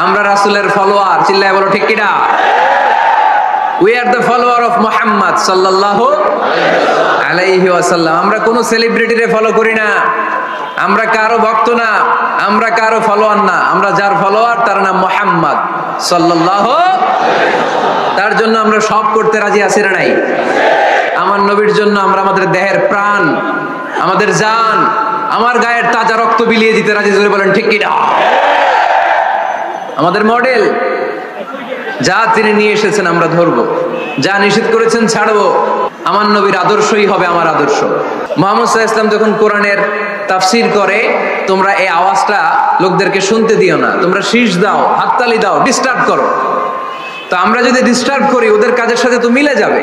আমরা রাসূলের ফলোয়ার, চিল্লায় বলো ঠিক কিনা? We are the follower of Muhammad sallallahu alayhi wasallam. আমরা কোনো সেলিব্রিটিরে ফলো করি না, আমরা কারো ভক্ত না, আমরা কারো ফলোয়ার না, আমরা যার ফলোয়ার তার নাম মুহাম্মদ সাল্লাল্লাহু। তার জন্য আমরা সব করতে রাজি আছি না নাই? আমার নবীর জন্য আমরা আমাদের দেহের প্রাণ, আমাদের জান, আমার গায়ের তাজা রক্ত বিলিয়ে দিতে রাজি, জোরে বলেন ঠিক কিনা? আমাদের মডেল, যা তিনি নিয়ে এসেছেন আমরা ধরবো, যা নিষেধ করেছেন ছাড়বো। আমার নবীর আদর্শই হবে আমার আদর্শ। মুহাম্মদ সাল্লাল্লাহু আলাইহি ওয়াসাল্লাম যখন কোরআনের তাফসীর করে, তোমরা এই আওয়াজটা লোকদেরকে শুনতে দিও না, তোমরা শীষ দাও, হাততালি দাও, ডিস্টার্ব করো। তো আমরা যদি ডিস্টার্ব করি ওদের কাজের সাথে তো মিলে যাবে,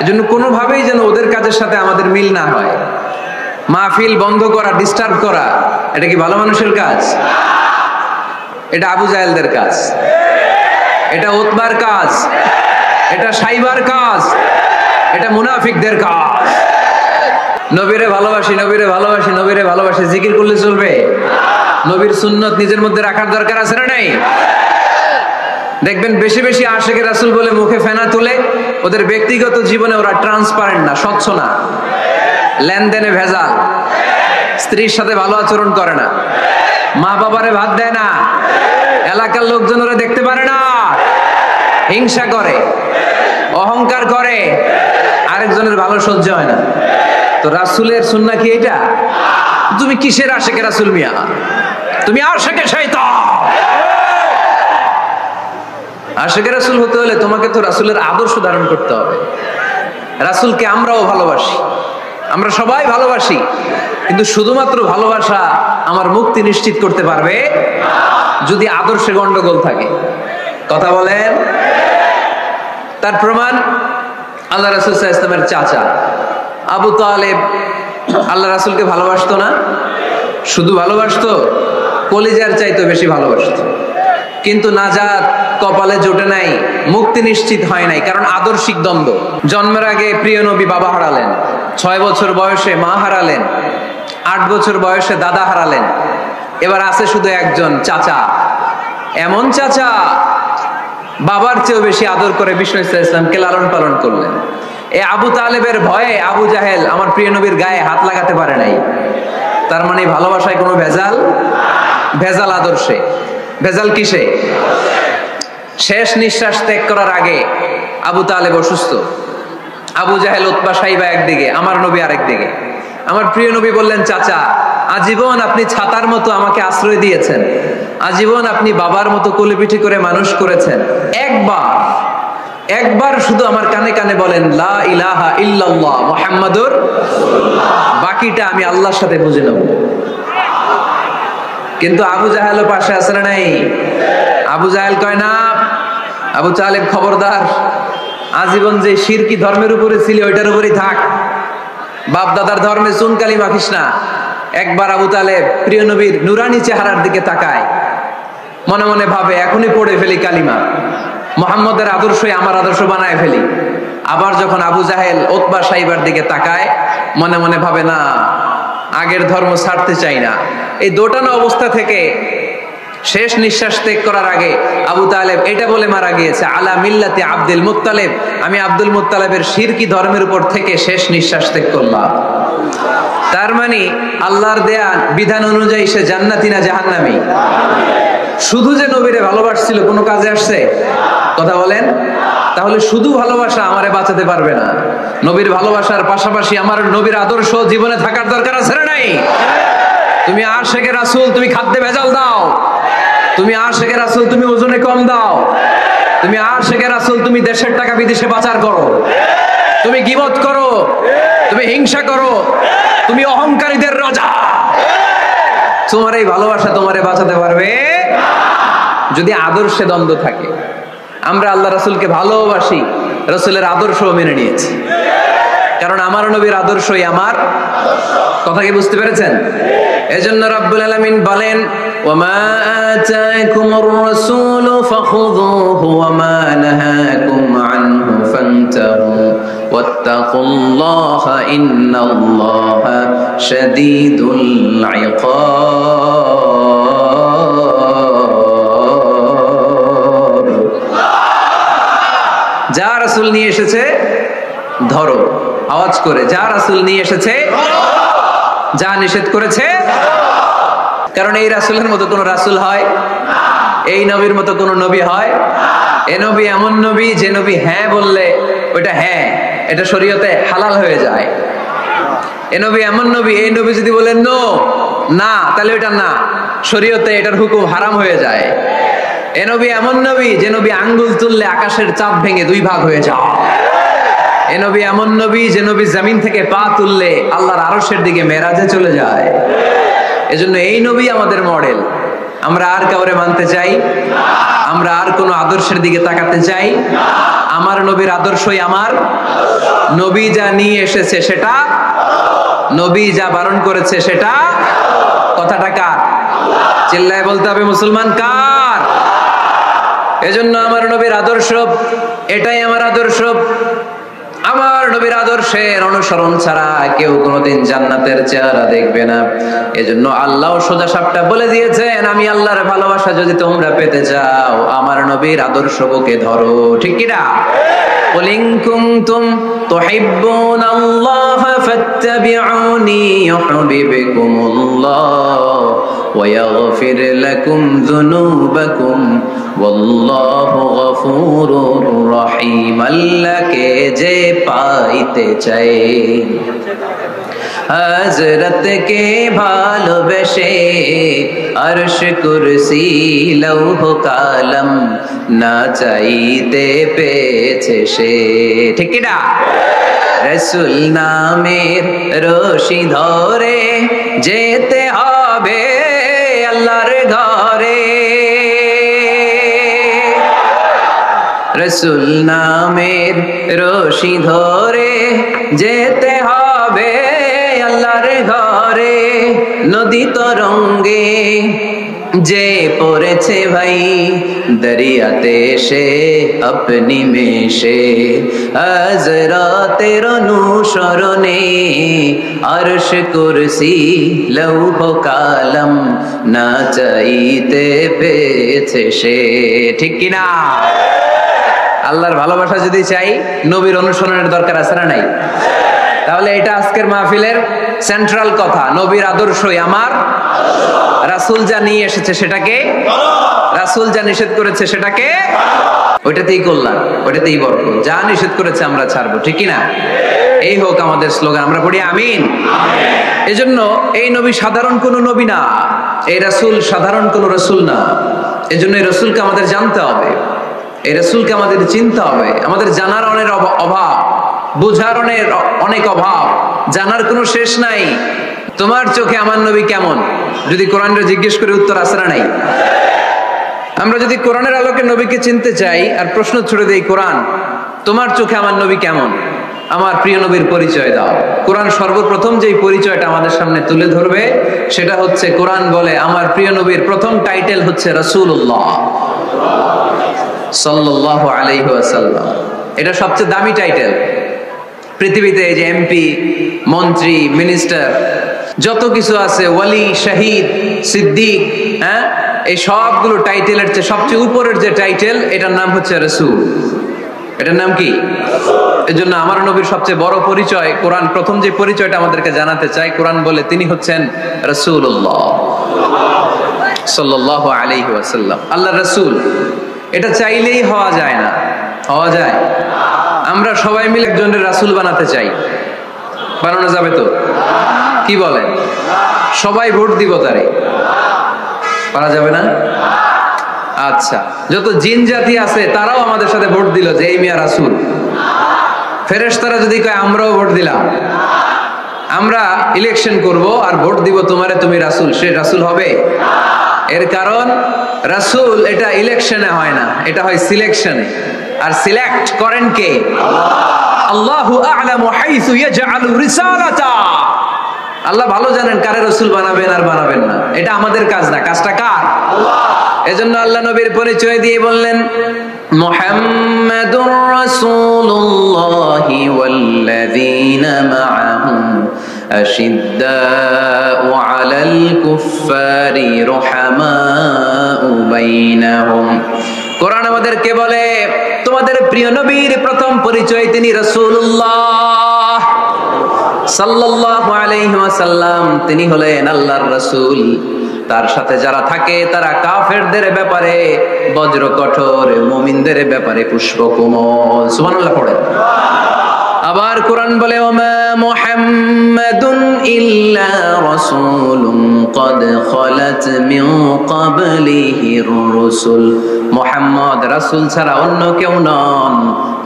এজন্য কোনোভাবেই যেন ওদের কাজের সাথে আমাদের মিল না হয়। মাহফিল বন্ধ করা, ডিস্টার্ব করা, এটা কি ভালো মানুষের কাজ? এটা আবু জাহেলদের কাজ, এটা উতবার কাজ, এটা সাইবার কাজ, এটা মুনাফিকদের কাজ। নবীরে ভালোবাসি, নবীরে ভালোবাসি, নবীরে ভালোবাসি জিকির করলে চলবে? নবীর সুন্নত নিজের মধ্যে রাখার দরকার আছে না নাই? দেখবেন বেশি বেশি আশিকে রাসূল বলে মুখে ফেনা তুলে, ওদের ব্যক্তিগত জীবনে ওরা ট্রান্সপারেন্ট না, স্বচ্ছ না, লেনদেনে ভেজাল, স্ত্রীর সাথে ভালো আচরণ করে না, মা বাবারে ভাত দেয় না, এলাকার লোকজন ওরা দেখতে পারে না, হিংসা করে, অহংকার করে, আরেকজনের ভালো সহ্য হয় না। তো রাসূলের সুন্নাহ কি এটা? তুমি কিসের আশিকে রাসূল মিয়া? তুমি আশিকে শয়তান। আশিকে রাসূল হতে হলে তোমাকে তো রাসূলের আদর্শ ধারণ করতে হবে। রাসূলকে আমরাও ভালোবাসি, আমরা সবাই ভালোবাসি, কিন্তু শুধুমাত্র ভালোবাসা আমার মুক্তি নিশ্চিত করতে পারবে যদি আদর্শে গন্ডগোল থাকে। কথা বলেন? তার প্রমাণ আল্লাহ রাসূল সাল্লাল্লাহু আলাইহি ওয়াসাল্লামের চাচা আবু তালেব আল্লাহ রাসূলকে ভালোবাসতো না? শুধু ভালোবাসতো, কলিজার চাইতে বেশি ভালোবাসতো, কিন্তু নাজাত কপালে জোটে নাই, মুক্তি নিশ্চিত হয় নাই, কারণ আদর্শিক দ্বন্দ্ব। জন্মের আগে প্রিয় নবী বাবা হারালেন, 6 বছর বয়সে মা হারালেন, 8 বছর বয়সে দাদা হারালেন, এবার আছে শুধু একজন চাচা। এমন চাচা বাবার চেয়েও বেশি আদর করে বিষ্ণু সাল্লাল্লাহু আলাইহি ওয়াসাল্লামকে লালন পালন করলেন। এই আবু তালেবের ভয়ে আবু জাহেল আমার প্রিয় নবীর গায়ে হাত লাগাতে পারে নাই। তার মানে ভালোবাসায় কোনো ভেজাল? ভেজাল আদর্শে। ভেজাল কিসে? শেষ নিঃশ্বাস ত্যাগ করার আগে আবু তালেব অসুস্থ, আবু জাহেল, উতবা, সাইবা একদিকে, আমার নবী আরেকদিকে। আমার প্রিয় নবী বললেন, চাচা আজীবন আপনি ছাতার মতো আমাকে আশ্রয় দিয়েছেন, আজীবন আপনি বাবার মতো কোলেপিঠি করে মানুষ করেছেন, একবার শুধু আমার কানে কানে বলেন লা ইলাহা ইল্লাল্লাহ মুহাম্মাদুর রাসূলুল্লাহ, বাকিটা আমি আল্লাহর সাথে বুঝে নেব। কিন্তু আবু জাহেলও পাশে আছে না নাই? আবু জাহেল কয় না, আবু তালেব খবরদার, আজীবন যে শিরকি ধর্মের উপরে ছিল ওইটার উপরেই থাক, বাপ দাদার ধর্মে চুনকালি মাখিস না। একবার আবু তালেব প্রিয় নবীর নুরানি চেহারার দিকে তাকায়, মনে মনে ভাবে এখনই পড়ে ফেলি কালিমা, মুহাম্মদের আদর্শই আমার আদর্শ বানায় ফেলি। আবার যখন আবু জাহেল উতবা সাইবার দিকে তাকায়, মনে মনে ভাবে না, আগের ধর্ম ছাড়তে চাই না। এই দোটানা অবস্থা থেকে শেষ নিঃশ্বাস ত্যাগ করার আগে আবু তালেব এটা বলে মারা গিয়েছে, আলা মিল্লাতি আব্দুল মুত্তালিব, আমি আব্দুল মুত্তালিবের শিরকি ধর্মের উপর থেকে শেষ নিঃশ্বাস ত্যাগ করলাম। তার মানে আল্লাহর দেয়া বিধান অনুযায়ী সে জান্নাতি না জাহান্নামী? শুধু যে নবীরে ভালোবাসছিল কোনো কাজে আসছে? কথা বলেন? তাহলে শুধু ভালোবাসা আমারে বাঁচাতে পারবে না। নবীর ভালোবাসার পাশাপাশি আমার নবীর আদর্শ জীবনে থাকার দরকার আছে না নাই? তুমি আশিকে রাসূল, তুমি খাদ্যে ভেজাল দাও, তুমি আশিকে রাসূল, তুমি ওজনে কম দাও, তুমি আশিকে রাসূল, তুমি দেশের টাকা বিদেশে পাচার করো, তুমি গীবত করো, তুমি হিংসা করো, তুমি অহংকারীদের রাজা, তোমার এই ভালোবাসা তোমারে বাঁচাতে পারবে যদি আদর্শে দ্বন্দ্ব থাকে। আমরা আল্লাহ রাসূলকে ভালোবাসি, রাসূলের আদর্শও মেনে নিয়েছি, কারণ আমার নবীর আদর্শই আমার কথা। কি বুঝতে পেরেছেন? এজন্য রাব্বুল আলামিন বলেন, ওয়ামা আতাকুমুর রাসূলু ফাখুযুহু ওয়ামা নাহাকুম আনহু ফান্তাহু ওয়াত্তাকুল্লাহা ইন্নাল্লাহা শাদীদুল ইকাব। নিয়ে এসেছে ধরো, আওয়াজ করে, যা রাসূল নিয়ে এসেছে, যা নিষেধ করেছে। কারণ এই রাসূলের মতো কোন রাসূল হয়? এই নবীর মতো কোন নবী হয়? এ নবী এমন নবী যে নবী হ্যাঁ বললে ওইটা হ্যাঁ, এটা শরীয়তে হালাল হয়ে যায়। এ নবী এমন নবী, এই নবী যদি বলেন নো, না, তাহলে ওইটা না, শরীয়তে এটার হুকুম হারাম হয়ে যায়। এ নবী এমন নবী যে নবী আঙ্গুল তুললে আকাশের চাঁদ ভেঙে 2 ভাগ হয়ে যায়। এ নবী এমন নবী যে নবী জমিন থেকে পা তুললে আল্লাহর আরশের দিকে মেরাজে চলে যায়। এজন্য এই নবী আমাদের মডেল। আমরা আর কাউরে মানতে চাই? আমরা আর কোন আদর্শের দিকে তাকাতে চাই? আমার নবীর আদর্শই আমার। নবী যা নিয়ে এসেছে সেটা, নবী যা বারণ করেছে সেটা। কথাটা কার? চিল্লায় বলতে হবে মুসলমান কার? এজন্য আমার নবীর আদর্শ, এটাই আমার আদর্শ। আমার নবীর আদর্শের অনুসরণ ছাড়া কেউ কোনোদিন জান্নাতের চেহারা দেখবে না। এজন্য আল্লাহ সোজা সাপটা বলে দিয়েছেন, আমি আল্লাহর ভালোবাসা যদি তোমরা পেতে চাও আমার নবীর আদর্শ বুকে ধরো। ঠিক কি না? قل إن كنتم تحبون الله فاتبعوني يحببكم الله ويغفر لكم ذنوبكم والله غفور رحيم। আল্লাহ কে যে পাইতে চাই, হযরত কে ভালোবেসে আরশ কুরসি লৌহ কালাম না চাইতে পেয়েছে সে। ঠিক কি না? রাসূল নামের রশি ধরে যেতে হবে আল্লাহর ঘরে। রাসূল নামের রশি ধরে যেতে হবে আল্লাহর ঘরে। নদী তরঙ্গে যে পড়েছে ভাই দরিয়াতে সে আপনি মেশে, হযরতের অনুসরণে আরশ কুরসি লৌহ কালাম না চাইতে পেয়েছে সে। ঠিক কি না? আল্লাহর ভালোবাসা যদি চাই নবীর অনুসরণের দরকার আছে না নাই? তাহলে এটা আজকের মাহফিলের সেন্ট্রাল কথা, নবীর আদর্শই আমার। রাসূল যা নিয়ে এসেছে সেটাকে, রাসূল যা নিষেধ করেছে সেটাকে, ওইটাতেই কল্যাণ, ওইটাতেই বরকত। যা নিষেধ করেছে আমরা ছাড়বো। ঠিক কি না? এই হোক আমাদের স্লোগান, আমরা পড়ি আমিন। এজন্য এই নবী সাধারণ কোন নবী না, এই রাসূল সাধারণ কোন রাসূল না। এজন্য এই রাসূলকে আমাদের জানতে হবে, এই রাসূলকে আমাদের চিনতে হবে। আমাদের জানার অনেক অভাব, বুঝার অনেক অভাব, জানার কোনো শেষ নাই। তোমার চোখে আমার নবী কেমন যদি কোরআনটা জিজ্ঞেস করে উত্তর আছে না নাই? আমরা যদি কোরআনের আলোকে নবীকে চিনতে চাই আর প্রশ্ন ছুড়ে দেই, কোরআন তোমার চোখে আমার নবী কেমন, আমার প্রিয় নবীর পরিচয় দাও। কোরআন সর্বপ্রথম যেই পরিচয়টা আমাদের সামনে তুলে ধরবে সেটা হচ্ছে, কোরআন বলে আমার প্রিয় নবীর প্রথম টাইটেল হচ্ছে রাসূলুল্লাহ সাল্লাল্লাহু আলাইহি ওয়াসাল্লাম। এটা সবচেয়ে দামি টাইটেল পৃথিবীতে। যে এমপি, মন্ত্রী, মিনিস্টার যত কিছু আছে, ওয়ালি, শহীদ, সিদ্দিক, হ্যাঁ, এই সবগুলো টাইটেলের চেয়ে সবচেয়ে উপরের যে টাইটেল এটার নাম হচ্ছে রাসূল। এটার নাম কি? এজন্য আমার নবীর সবচেয়ে বড় পরিচয়, কোরআন প্রথম যে পরিচয়টা আমাদেরকে জানাতে চাই, কোরআন বলে তিনি হচ্ছেন রাসূলুল্লাহ সাল্লাল্লাহু আলাইহি ওয়াসাল্লাম। আল্লাহর রাসূল, এটা চাইলেই হওয়া যায় না। হওয়া যায়? আমরা সবাই মিলে একজনের রাসূল বানাতে চাই, বানানো যাবে তো? কি বলেন? সবাই ভোট দিব তারে, পারা যাবে না? আচ্ছা, যত জিন জাতি আছে তারাও আমাদের সাথে ভোট দিল যে এই মিয়া রাসূল। ফেরেশতারা যদি কয় আমরাও ভোট দিলাম, আমরা ইলেকশন করব আর ভোট দিব তোমারে, তুমি রাসূল, সে রাসূল হবে? এর কারণ রাসূল এটা ইলেকশনে হয় না, এটা হয় সিলেকশনে। আর সিলেক্ট করেন কে? আল্লাহু আ'লামু হাইসু ইয়াজআলু রিসালাতা। আল্লাহ ভালো জানেন কারে রাসূল বানাবেন আর বানাবেন না। এটা আমাদের কাজ না, কাজটা কার? আল্লাহ। এজন্য আল্লাহ নবীর পরিচয় দিয়ে বললেন, মুহাম্মাদুর রাসূলুল্লাহি ওয়াল্লাযীনা মা'আহু আশিদ্দাউ আলাল কুফফারি রুহামাউ বাইনাহুম। কোরআন আমাদেরকে বলে তোমাদের প্রিয় প্রিয় নবীর প্রথম পরিচয় তিনি রাসূলুল্লাহ সাল্লাল্লাহু আলাইহি ওয়াসাল্লাম। তিনি হলেন আল্লাহর রাসূল। তার সাথে যারা থাকে তারা কাফেরদের ব্যাপারে বজ্র কঠোর, মুমিনদের ব্যাপারে পুষ্পকোমল। সুবহানাল্লাহ পড়েন। আবার কোরআন বলে ওমা মুহাম্মাদুন ইল্লা রাসূলুন ক্বাদ খালাত মিন ক্বাবলিহির রাসূল। মুহাম্মদ রাসূল ছাড়া অন্য কেউ নন,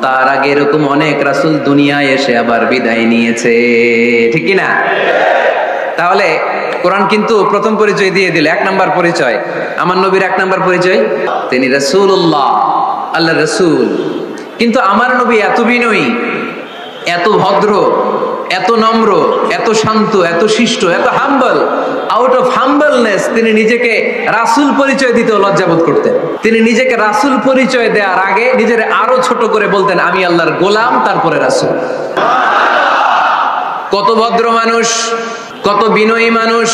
তার আগে এরকম অনেক রাসূল দুনিয়ায় এসে আবার বিদায় নিয়েছে, ঠিক কি না? তাহলে কোরআন কিন্তু প্রথম পরিচয় দিয়ে দিল, এক নাম্বার পরিচয় আমার নবীর, এক নাম্বার পরিচয় তিনি রাসূলুল্লাহ, আল্লাহর রাসূল। কিন্তু আমার নবী এত বিনয়ী, এত ভদ্র, এত নম্র, এত শান্ত, এত শিষ্ট, এত হাম্বল। আউট অফ হাম্বলনেস তিনি নিজেকে রাসূল পরিচয় দিতে লজ্জাবোধ করতেন। তিনি নিজেকে রাসূল পরিচয় দেওয়ার আগে নিজের আরো ছোট করে বলতেন আমি আল্লাহর গোলাম, তারপরে রাসূল। কত ভদ্র মানুষ, কত বিনয়ী মানুষ।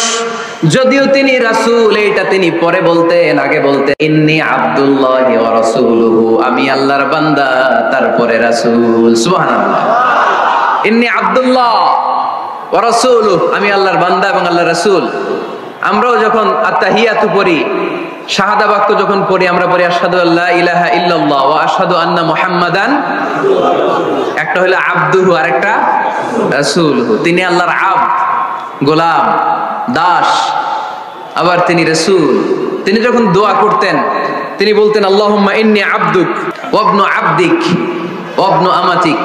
যদিও তিনি রাসূল, এইটা তিনি পরে বলতেন, আগে বলতেন ইন্নী আব্দুল্লাহি ওয়া রাসূলুহু, আমি আল্লাহর বান্দা, তারপরে রাসূল। সুবহানাল্লাহ। ইন্নী আব্দুল্লাহ ওয়া রাসূলুহু, আমি আল্লাহর বান্দা এবং আল্লাহর রাসূল। আমরাও যখন আত্তাহিয়াতু পড়ি, শাহাদা বাক্য যখন পড়ি, আমরা পড়ি আশহাদু আল্লা ইলাহা ইল্লাল্লাহ ওয়া আশহাদু আন্না মুহাম্মাদান। একটা হলো আব্দুহু আর একটা রাসূলুহু। তিনি আল্লাহর আব্দ, গোলাম, দাস, আবার তিনি রাসূল। তিনি যখন দোয়া করতেন তিনি বলতেন আল্লাহুম্মা ইন্নী আবদুক ওয়া ইবনু আবদিক ওয়া ইবনু আমাতিক।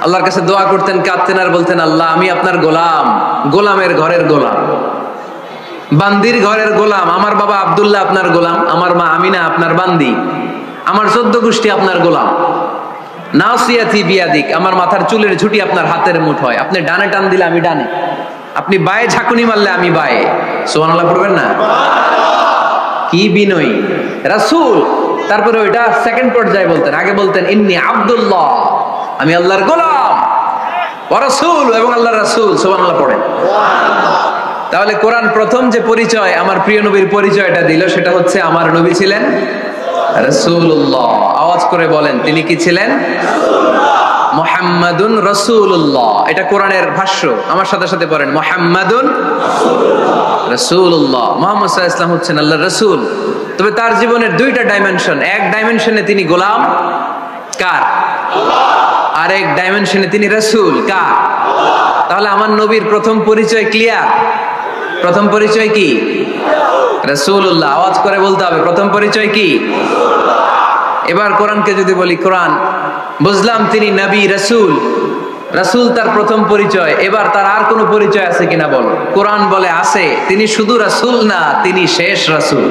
আল্লাহর কাছে দোয়া করতেন, কাঁদতেন আর বলতেন আল্লাহ আমি আপনার গোলাম, গোলামের ঘরের গোলাম, বান্দির ঘরের গোলাম। আমার বাবা আব্দুল্লাহ আপনার গোলাম, আমার মা আমিনা আপনার বান্দি, আমার 14 গোষ্ঠী আপনার গোলাম। নাসিয়াতি বিয়াদিক, আমার মাথার চুলের ঝুঁটি আপনার হাতের মুঠোয়, আপনি ডানে টান দিলে আমি ডানে, আপনি বায়ে ঝাঁকুনি মারলে আমি বায়ে। সুবহানাল্লাহ পড়বেন না? কি বিনয়ী রাসূল। তারপরে ওইটা সেকেন্ড পর্যায়ে বলতেন, আগে বলতেন ইন্নী আব্দুল্লাহ, আমি আল্লাহর গোলাম, ওয়া রাসূল, এবং আল্লাহর রাসূল। সুবহানাল্লাহ পড়েন। তাহলে কোরআন প্রথম যে পরিচয় আমার প্রিয় নবীর পরিচয়টা দিল, সেটা হচ্ছে আমার নবী ছিলেন রাসূলুল্লাহ। আওয়াজ করে বলেন তিনি কি ছিলেন? মুহাম্মাদুন রাসূলুল্লাহ। এটা কোরআনের ভাষ্য, আমার সাথে সাথে পড়েন মুহাম্মাদুন রাসূলুল্লাহ। মুহাম্মদ সাল্লাল্লাহু আলাইহি ওয়াসাল্লাম হচ্ছেন আল্লাহর রাসূল। তবে তার জীবনের দুইটা ডাইমেনশন, এক ডাইমেনশনে তিনি গোলাম, কার? আল্লাহ। আর এক ডাইমেনশনে তিনি রাসূল, কার? আল্লাহ। তাহলে আমার নবীর প্রথম পরিচয় ক্লিয়ার। প্রথম পরিচয় কি? রাসূলুল্লাহ। আওয়াজ করে বলতে হবে প্রথম পরিচয় কি? এবার কোরআনকে যদি বলি, কোরআন বুঝলাম তিনি নবী রাসূল, রাসূল তার প্রথম পরিচয়। এবার তার আর কোনো পরিচয় আছে কিনা বলো? কোরআন বলে আছে। তিনি শুধু রাসূল না, তিনি শেষ রাসূল।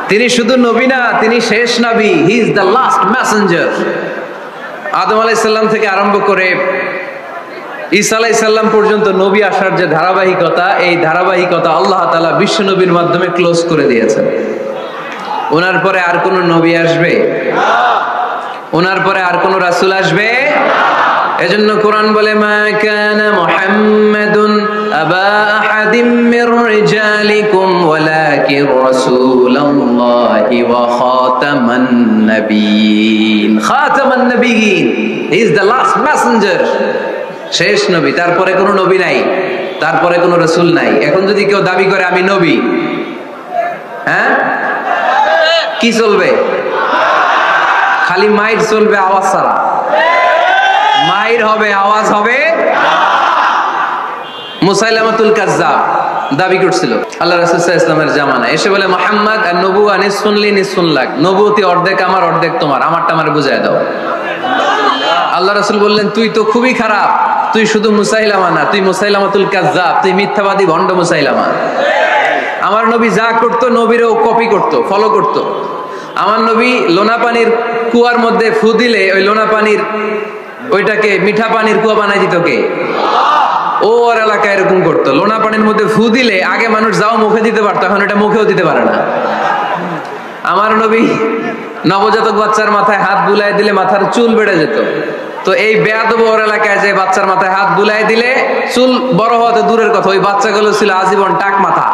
তিনি শুধু নবী না, তিনি শেষ নবী। He is the last messenger. আদম আলাইহিস সালাম থেকে আরম্ভ করে ঈসা আলাইহিস সালাম পর্যন্ত নবী আসার যে ধারাবাহিকতা, এই ধারাবাহিকতা আল্লাহ তাআলা বিশ্ব নবীর মাধ্যমে ক্লোজ করে দিয়েছেন। ওনার পরে আর কোন নবী আসবে? ওনার পরে আর কোন রাসূল আসবে? এজন্য কোরআন বলে মা কানা মুহাম্মাদুন আবা আহাদিম মির রিজালিকুম ওয়ালাকিন রাসূলুল্লাহি ওয়া খাতামান নাবিয়্যিন। খাতামান নাবিয়্যিন, he is the last messenger, শেষ নবী। তারপরে কোনো নবী নাই, তারপরে কোনো রাসূল নাই। এখন যদি কেউ দাবি করে আমি নবী, হ্যাঁ কি চলবে? খালি মাইর চলবে, আওয়াজ ছাড়া। মাইর হবে, আওয়াজ হবে। মুসাইলামাতুল কাজ্জাব দাবি করছিল আল্লাহ রাসূল সাল্লাল্লাহু আলাইহি ওয়াসাল্লামের জামানায়, এসে বলে মুহাম্মদ আর নবুয়া নিসফুন লি নিসফুন লাক, নবুয়তি অর্ধেক আমার, অর্ধেক তোমার, আমারটা আমারে বুঝায় দাও। আল্লাহ রাসূল বললেন তুই তো খুবই খারাপ, তুই শুধু মুসাইলামা না, তুই মুসাইলামাতুল কাজ্জাব, তুই মিথ্যাবাদী ভণ্ড মুসাইলামা। আমার নবী যা করতো নবীরও কপি করতো, ফলো করতো। আমার নবী লোনা পানির কুয়ার মধ্যে ফু দিলে ওই লোনা পানির ওইটাকে মিঠা পানির কুয়া বানাই দিত কে? ও ওর এলাকায় এরকম করতো। লোনা পানির মধ্যে ফু দিলে আগে মানুষ যাও মুখে দিতে পারতো, এখন এটা মুখেও দিতে পারে না। আমার নবী নবজাতক বাচ্চার মাথায় হাত বুলাই দিলে মাথার চুল বেড়ে যেত। তো এই বেয়াদব ওর এলাকায় যে বাচ্চার মাথায় হাত বুলাই দিলে চুল বড় হওয়াতে দূরের কথা, ওই বাচ্চাগুলো ছিল আজীবন টাক মাথা।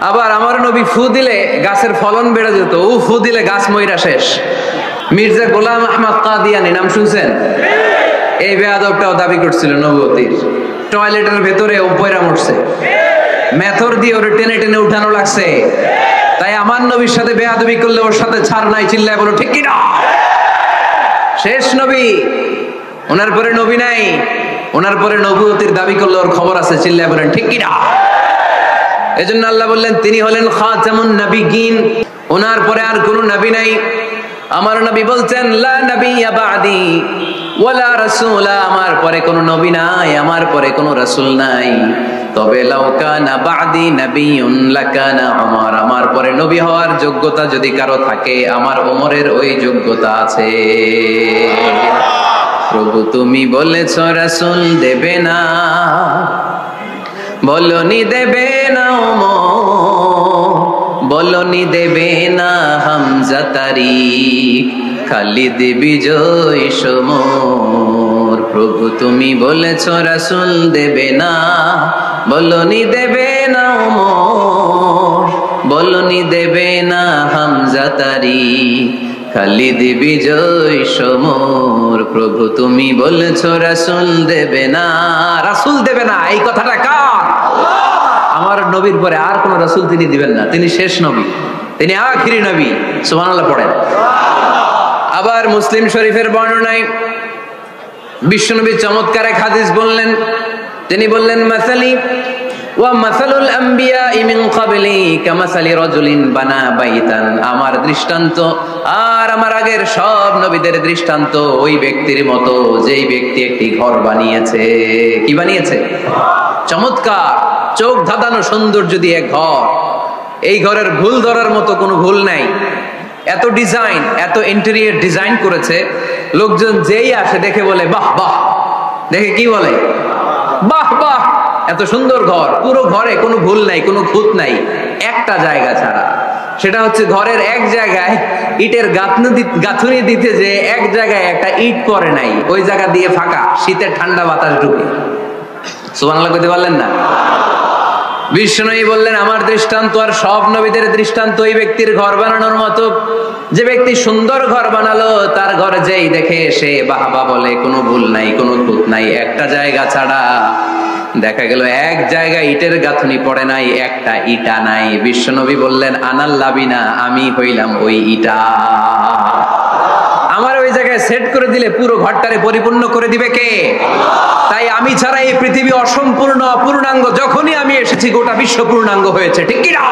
আবার আমার নবী ফু দিলে গাছের ফলন বেড়ে যেত, ও ফু দিলে গাছ মইরা শেষ। মির্জা গোলাম আহমদ কাদিয়ানি নাম শুনছেন? এই বেয়াদবটাও দাবি করছিল নবুয়তির। টয়লেটের ভেতরে ও পয়রা মরছে, মেথর দিয়ে ওরে টেনে টেনে উঠানো লাগছে। তাই আমার নবীর সাথে বেয়াদবি করলে ওর সাথে ছাড় নাই, চিল্লায় বলো ঠিক কি না? শেষ নবী, ওনার পরে নবী নাই, ওনার পরে নবুয়তির দাবি করলে ওর খবর আছে, চিল্লায় বলেন ঠিক কি না? এজন্য আল্লাহ বললেন তিনি হলেন খাতামুন নবিয়্যিন, ওনার পরে আর কোনো নবী নাই। আমার নবী বলছেন লা নাবিয়্যা বা'দি ওয়ালা রাসূলা, আমার পরে কোনো নবী নাই, আমার পরে কোনো রাসূল নাই। তবে লাউ কানা বা'দি নাবিয়্যুন লাকানা উমর, আমার পরে নবী হওয়ার যোগ্যতা যদি কারো থাকে আমার ওমরের ওই যোগ্যতা আছে। প্রভু তুমি বলেছ রাসূল দেবে না, বলনি দেবে না ওমর, বলনি দেবে না হামজা তারিক, খালিদ বিজয় সমর। প্রভু তুমি বলেছ রাসূল দেবে না, বলনি দেবে না ওমর, বলনি দেবে না হামজা তারিক, খালিদ বিজয় সমর। প্রভু তুমি বলেছ রাসূল দেবে না, রাসূল দেবে না, এই কথাটা কার? আমার নবীর পরে আর কোন রাসূল তিনি দিবেন না, তিনি শেষ নবী, তিনি আখিরি নবী। সুবহানাল্লাহ পড়েন। আবার মুসলিম শরীফের বর্ণনায় বিশ্বনবী চমৎকার এক হাদিস বললেন, তিনি বললেন মাসালি ওয়া মাসালুল আম্বিয়া মিন ক্বাবলি কামাসালি রাজুলিন বানা বাইতান, আমার দৃষ্টান্ত আর আমার আগের সব নবীদের দৃষ্টান্ত ওই ব্যক্তির মতো যেই ব্যক্তি একটি ঘর বানিয়েছে। কি বানিয়েছে? চমৎকার চোখ ধাঁধানো সৌন্দর্য দিয়ে ঘর। এই ঘরের ভুল ধরার মতো কোনো ভুল নাই, এত ডিজাইন, এত ইন্টেরিয়র ডিজাইন করেছে, লোকজন যেই আসে দেখে বলে বাহ বাহ, দেখে কি বলে বাহ বাহ, এত সুন্দর ঘর। পুরো ঘরে কোনো ভুল নাই, কোনো খুঁত নাই, একটা জায়গা ছাড়া, সেটা হচ্ছে ঘরের এক জায়গায় ইটের গাঁথুনি দিতে যে এক জায়গায় একটা ইট পড়ে নাই, ওই জায়গা দিয়ে ফাঁকা, শীতের ঠান্ডা বাতাস ঢুকে। সুবহানাল্লাহ কইতে পারলেন না? বিশ্বনবী বললেন আমার দৃষ্টান্ত আর সব নবীদের দৃষ্টান্ত ওই ব্যক্তির ঘর বানানোর মতো, যে ব্যক্তি সুন্দর ঘর বানালো তার ঘরে যেই দেখে সে বাহবা বলে, কোনো ভুল নাই, কোনো খুঁত নাই, একটা জায়গা ছাড়া। দেখা গেল এক জায়গায় ইটের গাঁথনি পড়ে নাই, একটা ইটা নাই। বিশ্বনবী বললেন আনাল লাবিনা, আমি হইলাম ওই ইটা। আমার ওই জায়গায় সেট করে দিলে পুরো ঘরটারে পরিপূর্ণ করে দিবে কে? তাই আমি ছাড়া এই পৃথিবী অসম্পূর্ণ, অপূর্ণাঙ্গ। যখনই আমি এসেছি গোটা বিশ্ব পূর্ণাঙ্গ হয়েছে, ঠিক কি না?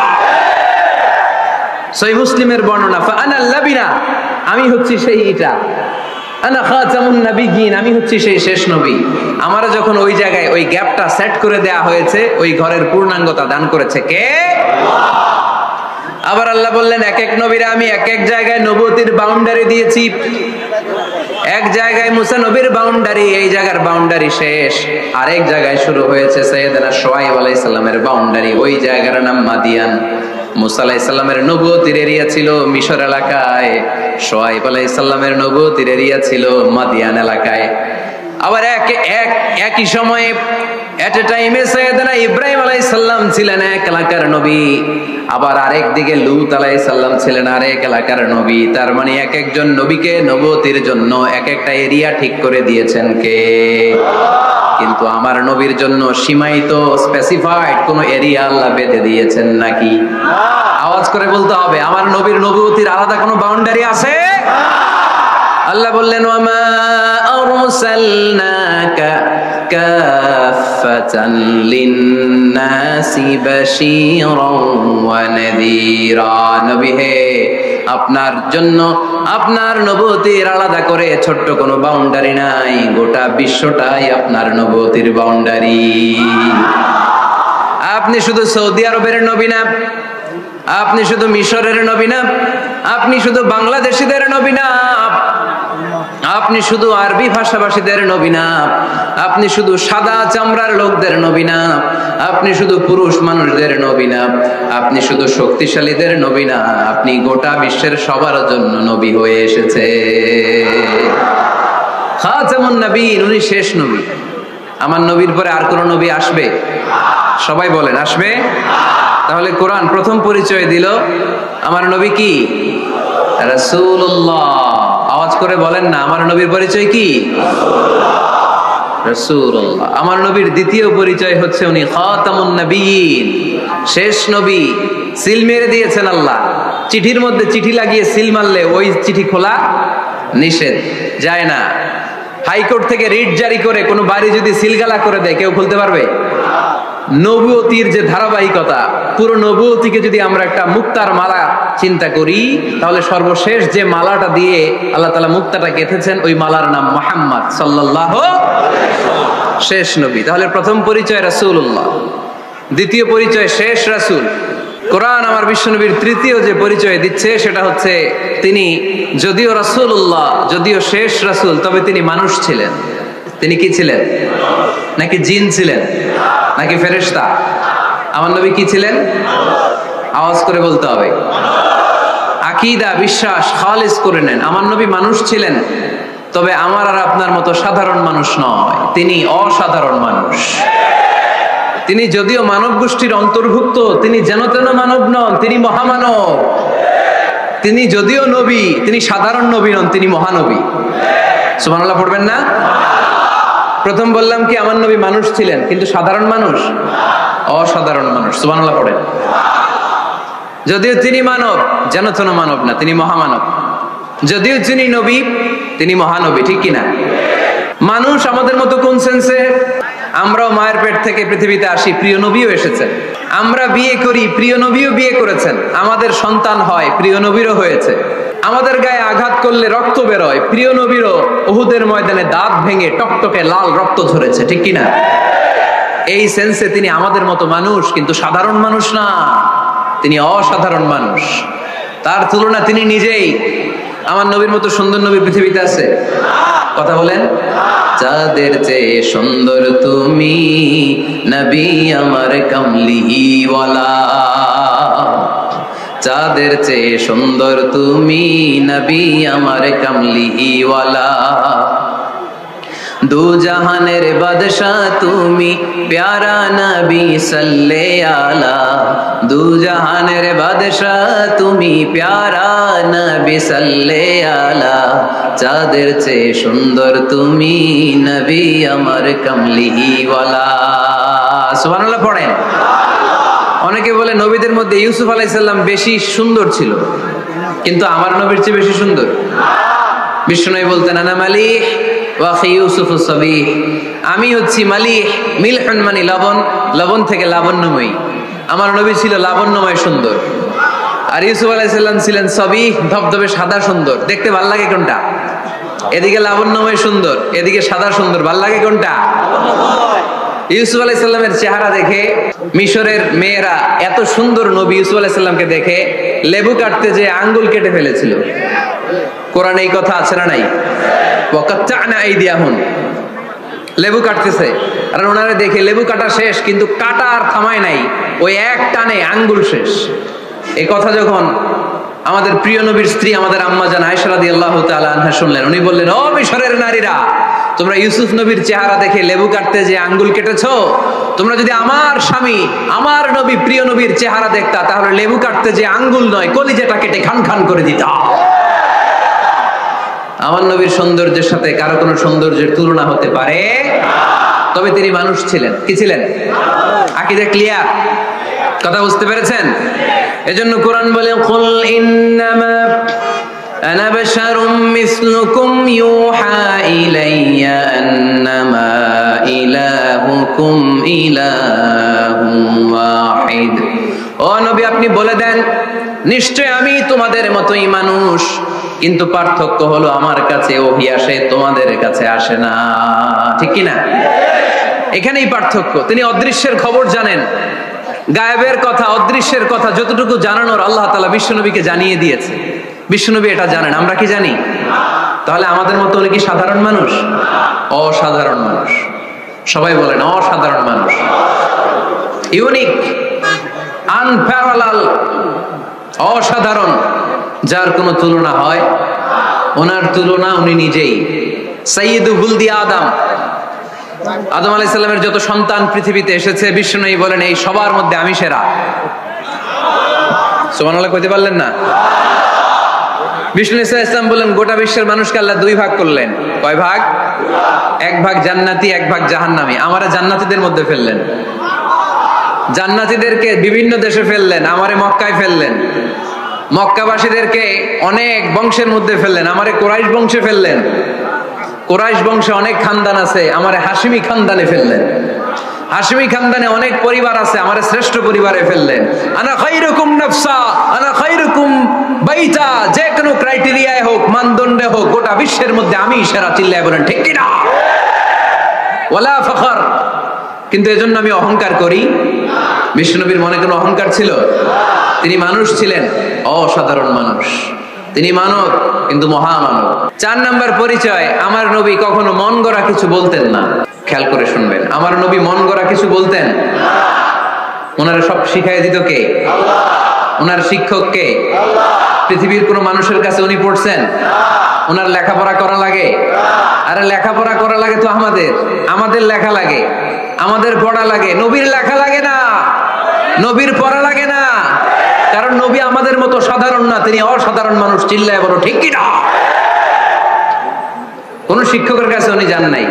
সহিহ মুসলিমের বর্ণনা, ফাআনাল লাবিনা, আমি হচ্ছি সেই ইটা, আনা খাতামুন নবিয়্যিন, আমি হচ্ছি সেই শেষ নবী। আমারও যখন ওই জায়গায় ওই গ্যাপটা সেট করে দেয়া হয়েছে, ওই ঘরের পূর্ণাঙ্গতা দান করেছে কে? আবার আল্লাহ বললেন এক এক নবীরা আমি এক এক জায়গায় নবুয়তির বাউন্ডারি দিয়েছি। এক জায়গায় মুসা নবীর বাউন্ডারি, এই জায়গার বাউন্ডারি শেষ। আরেক জায়গায় শুরু হয়েছে সাইয়েদনা শুআয়ব আলাইহিস সালামের বাউন্ডারি, ওই জায়গার নাম মাদিয়ান। মুসা আলাইহিস সালামের নবুয়তির এরিয়া ছিল মিশর এলাকায়, শুআয়ব আলাইহিস সালামের নবুয়তির এরিয়া ছিল মাদিয়ান এলাকায়। আবার একই সময়ে এট এ টাইমে সাইয়েদনা ইব্রাহিম আলাইহিস সালাম ছিলেন এক এলাকার নবী, আবার আরেক দিকে লূত আলাইহিস সালাম ছিলেন আরেক এলাকার নবী। তার মানে এক একজন নবীকে নবুয়তির জন্য এক একটা এরিয়া ঠিক করে দিয়েছেন কে? কিন্তু আমার নবীর জন্য সীমায়িত স্পেসিফাইড কোন এরিয়া আল্লাহ বেঁধে দিয়েছেন নাকি? আওয়াজ করে বলতে হবে, আমার নবীর নবুয়তির আলাদা কোনো বাউন্ডারি আছে? আল্লাহ বললেন ওয়ামা আরসালনাকা কাফাতান লিন্নাসি বাশীরান ওয়া নাযীরা, নবী হে আপনার জন্য আপনার নবুয়তির আলাদা করে ছোট্ট কোনো বাউন্ডারি নাই, গোটা বিশ্বটাই আপনার নবুয়তির বাউন্ডারি। আপনি শুধু সৌদি আরবের নবী না, আপনি শুধু মিশরের নবী না, আপনি শুধু বাংলাদেশিদের নবী না, আপনি শুধু আরবি ভাষাভাষীদের নবী না, আপনি শুধু সাদা চামড়ার লোকদের নবী না, আপনি শুধু পুরুষ মানুষদের নবী না, আপনি শুধু শক্তিশালীদের নবী না, আপনি গোটা বিশ্বের সবার জন্য নবী হয়ে এসেছে। খাতামুন নবিয়্যিন, উনি শেষ নবী। আমার নবীর পরে আর কোন নবী আসবে? সবাই বলেন আসবে? তাহলে কোরআন প্রথম পরিচয় দিল আমার নবী কি? রাসূলুল্লাহ। আওয়াজ করে বলেন না, আমার নবীর পরিচয় কি? রাসূলুল্লাহ। আমার নবীর দ্বিতীয় পরিচয় হচ্ছে উনি খাতামুন নবিয়্যিন, শেষ নবী। সিল মেরে দিয়েছেন আল্লাহ। চিঠির মধ্যে চিঠি লাগিয়ে সিল মারলে ওই চিঠি খোলা নিষেধ, যায় না। হাইকোর্ট থেকে রিট জারি করে কোনো বাড়ি যদি সিলগালা করে দেয়, কেউ খুলতে পারবে? নবুয়তির যে ধারাবাহিকতা, পুরো নবুয়তিকে যদি আমরা একটা মুক্তার মালা চিন্তা করি, তাহলে সর্বশেষ যে মালাটা দিয়ে আল্লাহ তাআলা মুক্তাটা গেঁথেছেন, ওই মালার নাম মুহাম্মদ সাল্লাল্লাহু আলাইহি ওয়াসাল্লাম, শেষ নবী। তাহলে প্রথম পরিচয় রাসূলুল্লাহ, দ্বিতীয় পরিচয় শেষ রাসূল। কোরআন আমার বিশ্বনবীর তৃতীয় যে পরিচয় দিচ্ছে সেটা হচ্ছে তিনি যদিও রাসূলুল্লাহ, যদিও শেষ রাসূল, তবে তিনি মানুষ ছিলেন। তিনি কি ছিলেন? নাকি জিন ছিলেন? নাকি ফেরেশতা? আমার নবী কি ছিলেন? আওয়াজ করে বলতে হবে। আকীদা, বিশ্বাস খালিস করে নেন, আমার নবী মানুষ ছিলেন, তবে আমার আর আপনার মতো সাধারণ মানুষ নয়, তিনি অসাধারণ মানুষ। তিনি যদিও মানব গোষ্ঠীর অন্তর্ভুক্ত, তিনি যেন তেন মানব নন, তিনি মহামানব। তিনি যদিও নবী, তিনি সাধারণ নবী নন, তিনি মহানবী। সুবহানাল্লাহ পড়বেন না? প্রথম বললাম কি আমার নবী মানুষ ছিলেন, কিন্তু সাধারণ মানুষ, অসাধারণ মানুষ। সুবহানাল্লাহ পড়েন। যদিও তিনি মানব, যেন তেন মানব না, তিনি মহামানব। যদিও তিনি নবী, তিনি মহানবী। ঠিক কিনা? মানুষ আমাদের মতো কোন সেন্সে? আমরাও মায়ের পেট থেকে পৃথিবীতে আসি, প্রিয় নবীও এসেছেন। আমরা বিয়ে করি, প্রিয় নবীও বিয়ে করেছেন। আমাদের সন্তান হয়, প্রিয় নবীরও হয়েছে। আমাদের গায়ে আঘাত করলে রক্ত বেরোয়, প্রিয় নবীরও উহুদের ময়দানে দাঁত ভেঙে টকটকে লাল রক্ত ঝরেছে। ঠিক কিনা? এই সেন্সে তিনি আমাদের মতো মানুষ, কিন্তু সাধারণ মানুষ না, তিনি অসাধারণ মানুষ। তার তুলনা তিনি নিজেই। আমার নবীর মতো সুন্দর নবী পৃথিবীতে আছে? কথা বলেন। চাঁদের চেয়ে সুন্দর তুমি, নবী আমার কামলিওয়ালা। চাঁদের চেয়ে সুন্দর তুমি, নবী আমার কামলিওয়ালা। দু জাহানের বাদশাহ তুমি, প্যারা নবী সাল্লে আলা। দু জাহানের বাদশাহ তুমি, প্যারা নবী সাল্লে আলা। চাঁদের চেয়ে সুন্দর তুমি, নবী আমার কামলিওয়ালা। সুবহানাল্লাহ পড়েন। অনেকে বলে নবীদের মধ্যে ইউসুফ আলাইহিস সালাম বেশি সুন্দর ছিল, কিন্তু আমার নবীর চেয়ে বেশি সুন্দর। বিষ্ণু বলতেন আনা মালিহ ওয়া ইউসুফ সাবিহ, আমি হচ্ছি মালিহ, মিলহুন মানে লবণ, লবণ থেকে লাবণ্যময়ী। আমার নবী ছিল লাবণ্যময় সুন্দর, আর ইউসুফ আলাইহিস সালাম ছিলেন সাবিহ, ধবধবে সাদা সুন্দর। দেখতে ভাল লাগে কোনটা? এদিকে লাবণ্যময় সুন্দর, এদিকে সাদা সুন্দর, ভাল লাগে কোনটা? ইউসুফ আলাইহিস সালামের চেহারা দেখে মিশরের মেয়েরা এত সুন্দর নবী ইউসুফ আলাইহিস সালামকে দেখে লেবু কাটতে যে আঙ্গুল কেটে ফেলেছিল। কোরআনে এই কথা আছে না নাই? ওয়াকাত্তা'না আইদিয়াহুম, লেবু কাটতেছে, আর ওনারে দেখে লেবু কাটা শেষ, কিন্তু কাটা আর থামায় নাই, ওই এক টানে আঙ্গুল শেষ। এই কথা যখন আমাদের প্রিয় নবীর স্ত্রী আমাদের আম্মা জান আয়েশা রাদিয়াল্লাহু তাআলা আনহা শুনলেন, উনি বললেন, ও মিশরের নারীরা, তোমরা ইউসুফ নবীর চেহারা দেখে লেবু কাটতে যে আঙ্গুল কেটেছো, তোমরা যদি আমার স্বামী আমার নবী প্রিয় নবীর চেহারা দেখতা, তাহলে লেবু কাটতে যে আঙ্গুল নয়, কলিজাটা কেটে খান খান করে দিতা। আমার নবীর সৌন্দর্যের সাথে কারো কোনো সৌন্দর্যের তুলনা হতে পারে? তবে তিনি মানুষ ছিলেন। কি ছিলেন? আকীদা ক্লিয়ার? কথা বুঝতে পেরেছেন? এজন্য কোরআন বলে, কুল ইন্নামা আনা বাশারুম মিসলুকুম ইউহা ইলাইয়া আন্নামা ইলাহুকুম ইলাহুম ওয়াহিদ। ও নবী, আপনি বলে দেন, নিশ্চয় আমি তোমাদের মতোই মানুষ, কিন্তু পার্থক্য হলো আমার কাছে ওহী আসে, তোমাদের কাছে আসে না। ঠিক কি না? এখানেই পার্থক্য। তিনি অদৃশ্যের খবর জানেন, গায়েবের কথা, অদৃশ্যের কথা যতটুকু জানানোর আল্লাহ তাআলা বিশ্বনবীকে জানিয়ে দিয়েছে। বিশ্বনবী এটা জানেন, আমরা কি জানি? তাহলে আমাদের মতো উনি কি সাধারণ মানুষ? অসাধারণ মানুষ। সবাই বলেন অসাধারণ মানুষ। ইউনিক, আনপ্যারালাল, অসাধারণ, যার কোনো তুলনা হয়? ওনার তুলনা উনি নিজেই। সাইয়্যিদু বুলদি আদম, আদম আলাইহিস সালামের যত সন্তান পৃথিবীতে এসেছে, বিশ্বনবী বলেন এই সবার মধ্যে আমি সেরা। সুবহানাল্লাহ কইতে পারলেন না? বিষ্ণু ইসলাম বলেন গোটা বিশ্বের মানুষকে আল্লাহ দুই ভাগ করলেন। কয় ভাগ? এক ভাগ জান্নাতি, এক ভাগ জাহান্নামী। আমারে জান্নাতীদের মধ্যে ফেললেন। জান্নাতীদেরকে বিভিন্ন দেশে ফেললেন, আমারে মক্কায় ফেললেন। মক্কাবাসীদেরকে অনেক বংশের মধ্যে ফেললেন, আমারে কুরাইশ বংশে ফেললেন। কুরাইশ বংশে অনেক খানদান আছে, আমারে হাশিমি খানদানে ফেললেন। হাশিমি খানদানে অনেক পরিবার আছে, আমারে শ্রেষ্ঠ পরিবারে ফেললেন। আনা খায়রুকুম নাফসা আনা খায়রুকুম বাইতা, যে কোনো ক্রাইটেরিয়ায় হোক, মানদণ্ডে হোক, গোটা বিশ্বের মধ্যে আমি সেরা। চিল্লায় বলেন ঠিক কি না? ওয়ালা ফখর। কিন্তু এজন্য আমি অহংকার করি? বিশ্বনবীর মনে কোনো অহংকার ছিল? তিনি মানুষ ছিলেন, অসাধারণ মানুষ। তিনি মানব, কিন্তু মহামানব। 4 নাম্বার পরিচয়, আমার নবী কখনো মন গড়া কিছু বলতেন না। খেয়াল করে শুনবেন, আমার নবী মন গড়া কিছু বলতেন না। ওনারা সব শিখাই দিত কে? আল্লাহ। ওনার শিক্ষক কে? আল্লাহ। পৃথিবীর কোন মানুষের কাছে উনি পড়ছেন? ওনার লেখাপড়া করা লাগে? আরে লেখাপড়া করা লাগে তো আমাদের লেখা লাগে, আমাদের পড়া লাগে। নবীর লেখা লাগে না, নবীর পড়া লাগে না। কারণ নবী আমাদের মতো সাধারণ না, তিনি অসাধারণ মানুষ। চিল্লায় বলো ঠিক কি না? কোন শিক্ষকের কাছে উনি যান নাই,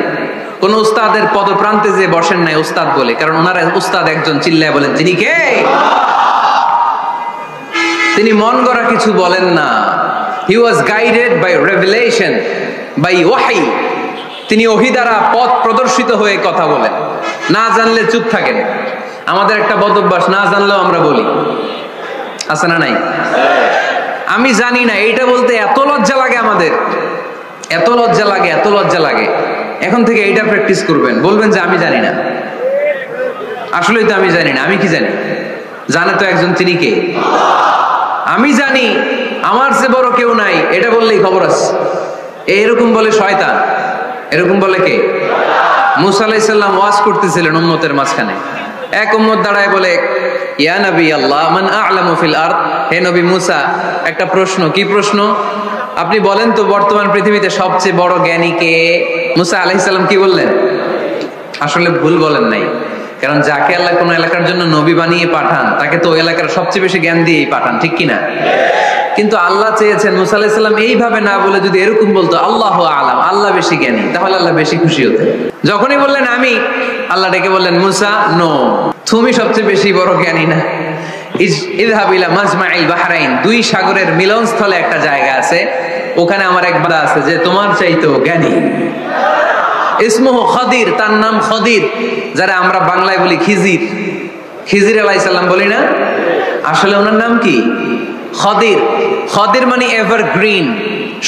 কোন উস্তাদের পদপ্রান্তে যে বসেন নাই উস্তাদ বলে, কারণ ওনার উস্তাদ একজন। চিল্লায় বলেন তিনি কে? তিনি মন গড়া কিছু বলেন না। He was guided by revelation, by ওয়াহি। তিনি ওহী দ্বারা পথ প্রদর্শিত হয়ে কথা বলেন। না জানলে চুপ থাকেন। আমাদের একটা বদ অভ্যাস, না জানলেও আমরা বলি, আছে না নাই? আমি জানি না, এইটা বলতে এত লজ্জা লাগে আমাদের, এত লজ্জা লাগে, এত লজ্জা লাগে। এখন থেকে এইটা প্র্যাকটিস করবেন, বলবেন যে আমি জানি না। আসলেই তো আমি জানি না। আমি কি জানি? জানে তো একজন, তিনি কে? আমি জানি, আমার চেয়ে বড় কেউ নাই, এটা বললেই খবর আছে। এরকম বলে শয়তান। এরকম বলে কে? মুসা আলাইহিস সালাম ওয়াজ করতেছিলেন উম্মতের মাঝখানে। এক উম্মত দাঁড়ায় বলে, ইয়া নবী আল্লাহ মান আ'লামু ফিল আরদ। হে নবী মুসা, একটা প্রশ্ন। কি প্রশ্ন? আপনি বলেন তো বর্তমান পৃথিবীতে সবচেয়ে বড় জ্ঞানী কে? মুসা আলাইহিস সালাম কি বললেন? আসলে ভুল বলেন নাই, কারণ যাকে আল্লাহ কোন এলাকার জন্য নবী বানিয়ে পাঠান, তাকে তো ওই এলাকার সবচেয়ে বেশি জ্ঞান দিয়েই পাঠান, ঠিক কিনা? কিন্তু আল্লাহ চেয়েছেন মুসা আলাইহিস সালাম এইভাবে না বলে যদি এরকম বলতো, আল্লাহু আ'লাম, আল্লাহ বেশি জ্ঞানী, তাহলে আল্লাহ বেশি খুশি হতেন। যখনই বললেন আমি, আল্লাহ ডেকে বললেন, মুসা নো, তুমি সবচেয়ে বেশি বড় জ্ঞানী না। ইযহাব ইলা মাজমাইল বাহরাইন, দুই সাগরের মিলনস্থলে একটা জায়গা আছে, ওখানে আমার এক বান্দা আছে যে তোমার চাইতেও জ্ঞানী। ইসমুহু খদির, তার নাম খদির, যারা আমরা বাংলায় বলি খিজির। খিজির আলাইহিস সালাম বলি না, আসলে ওনার নাম কি? খদির। খদির মানে এভারগ্রিন,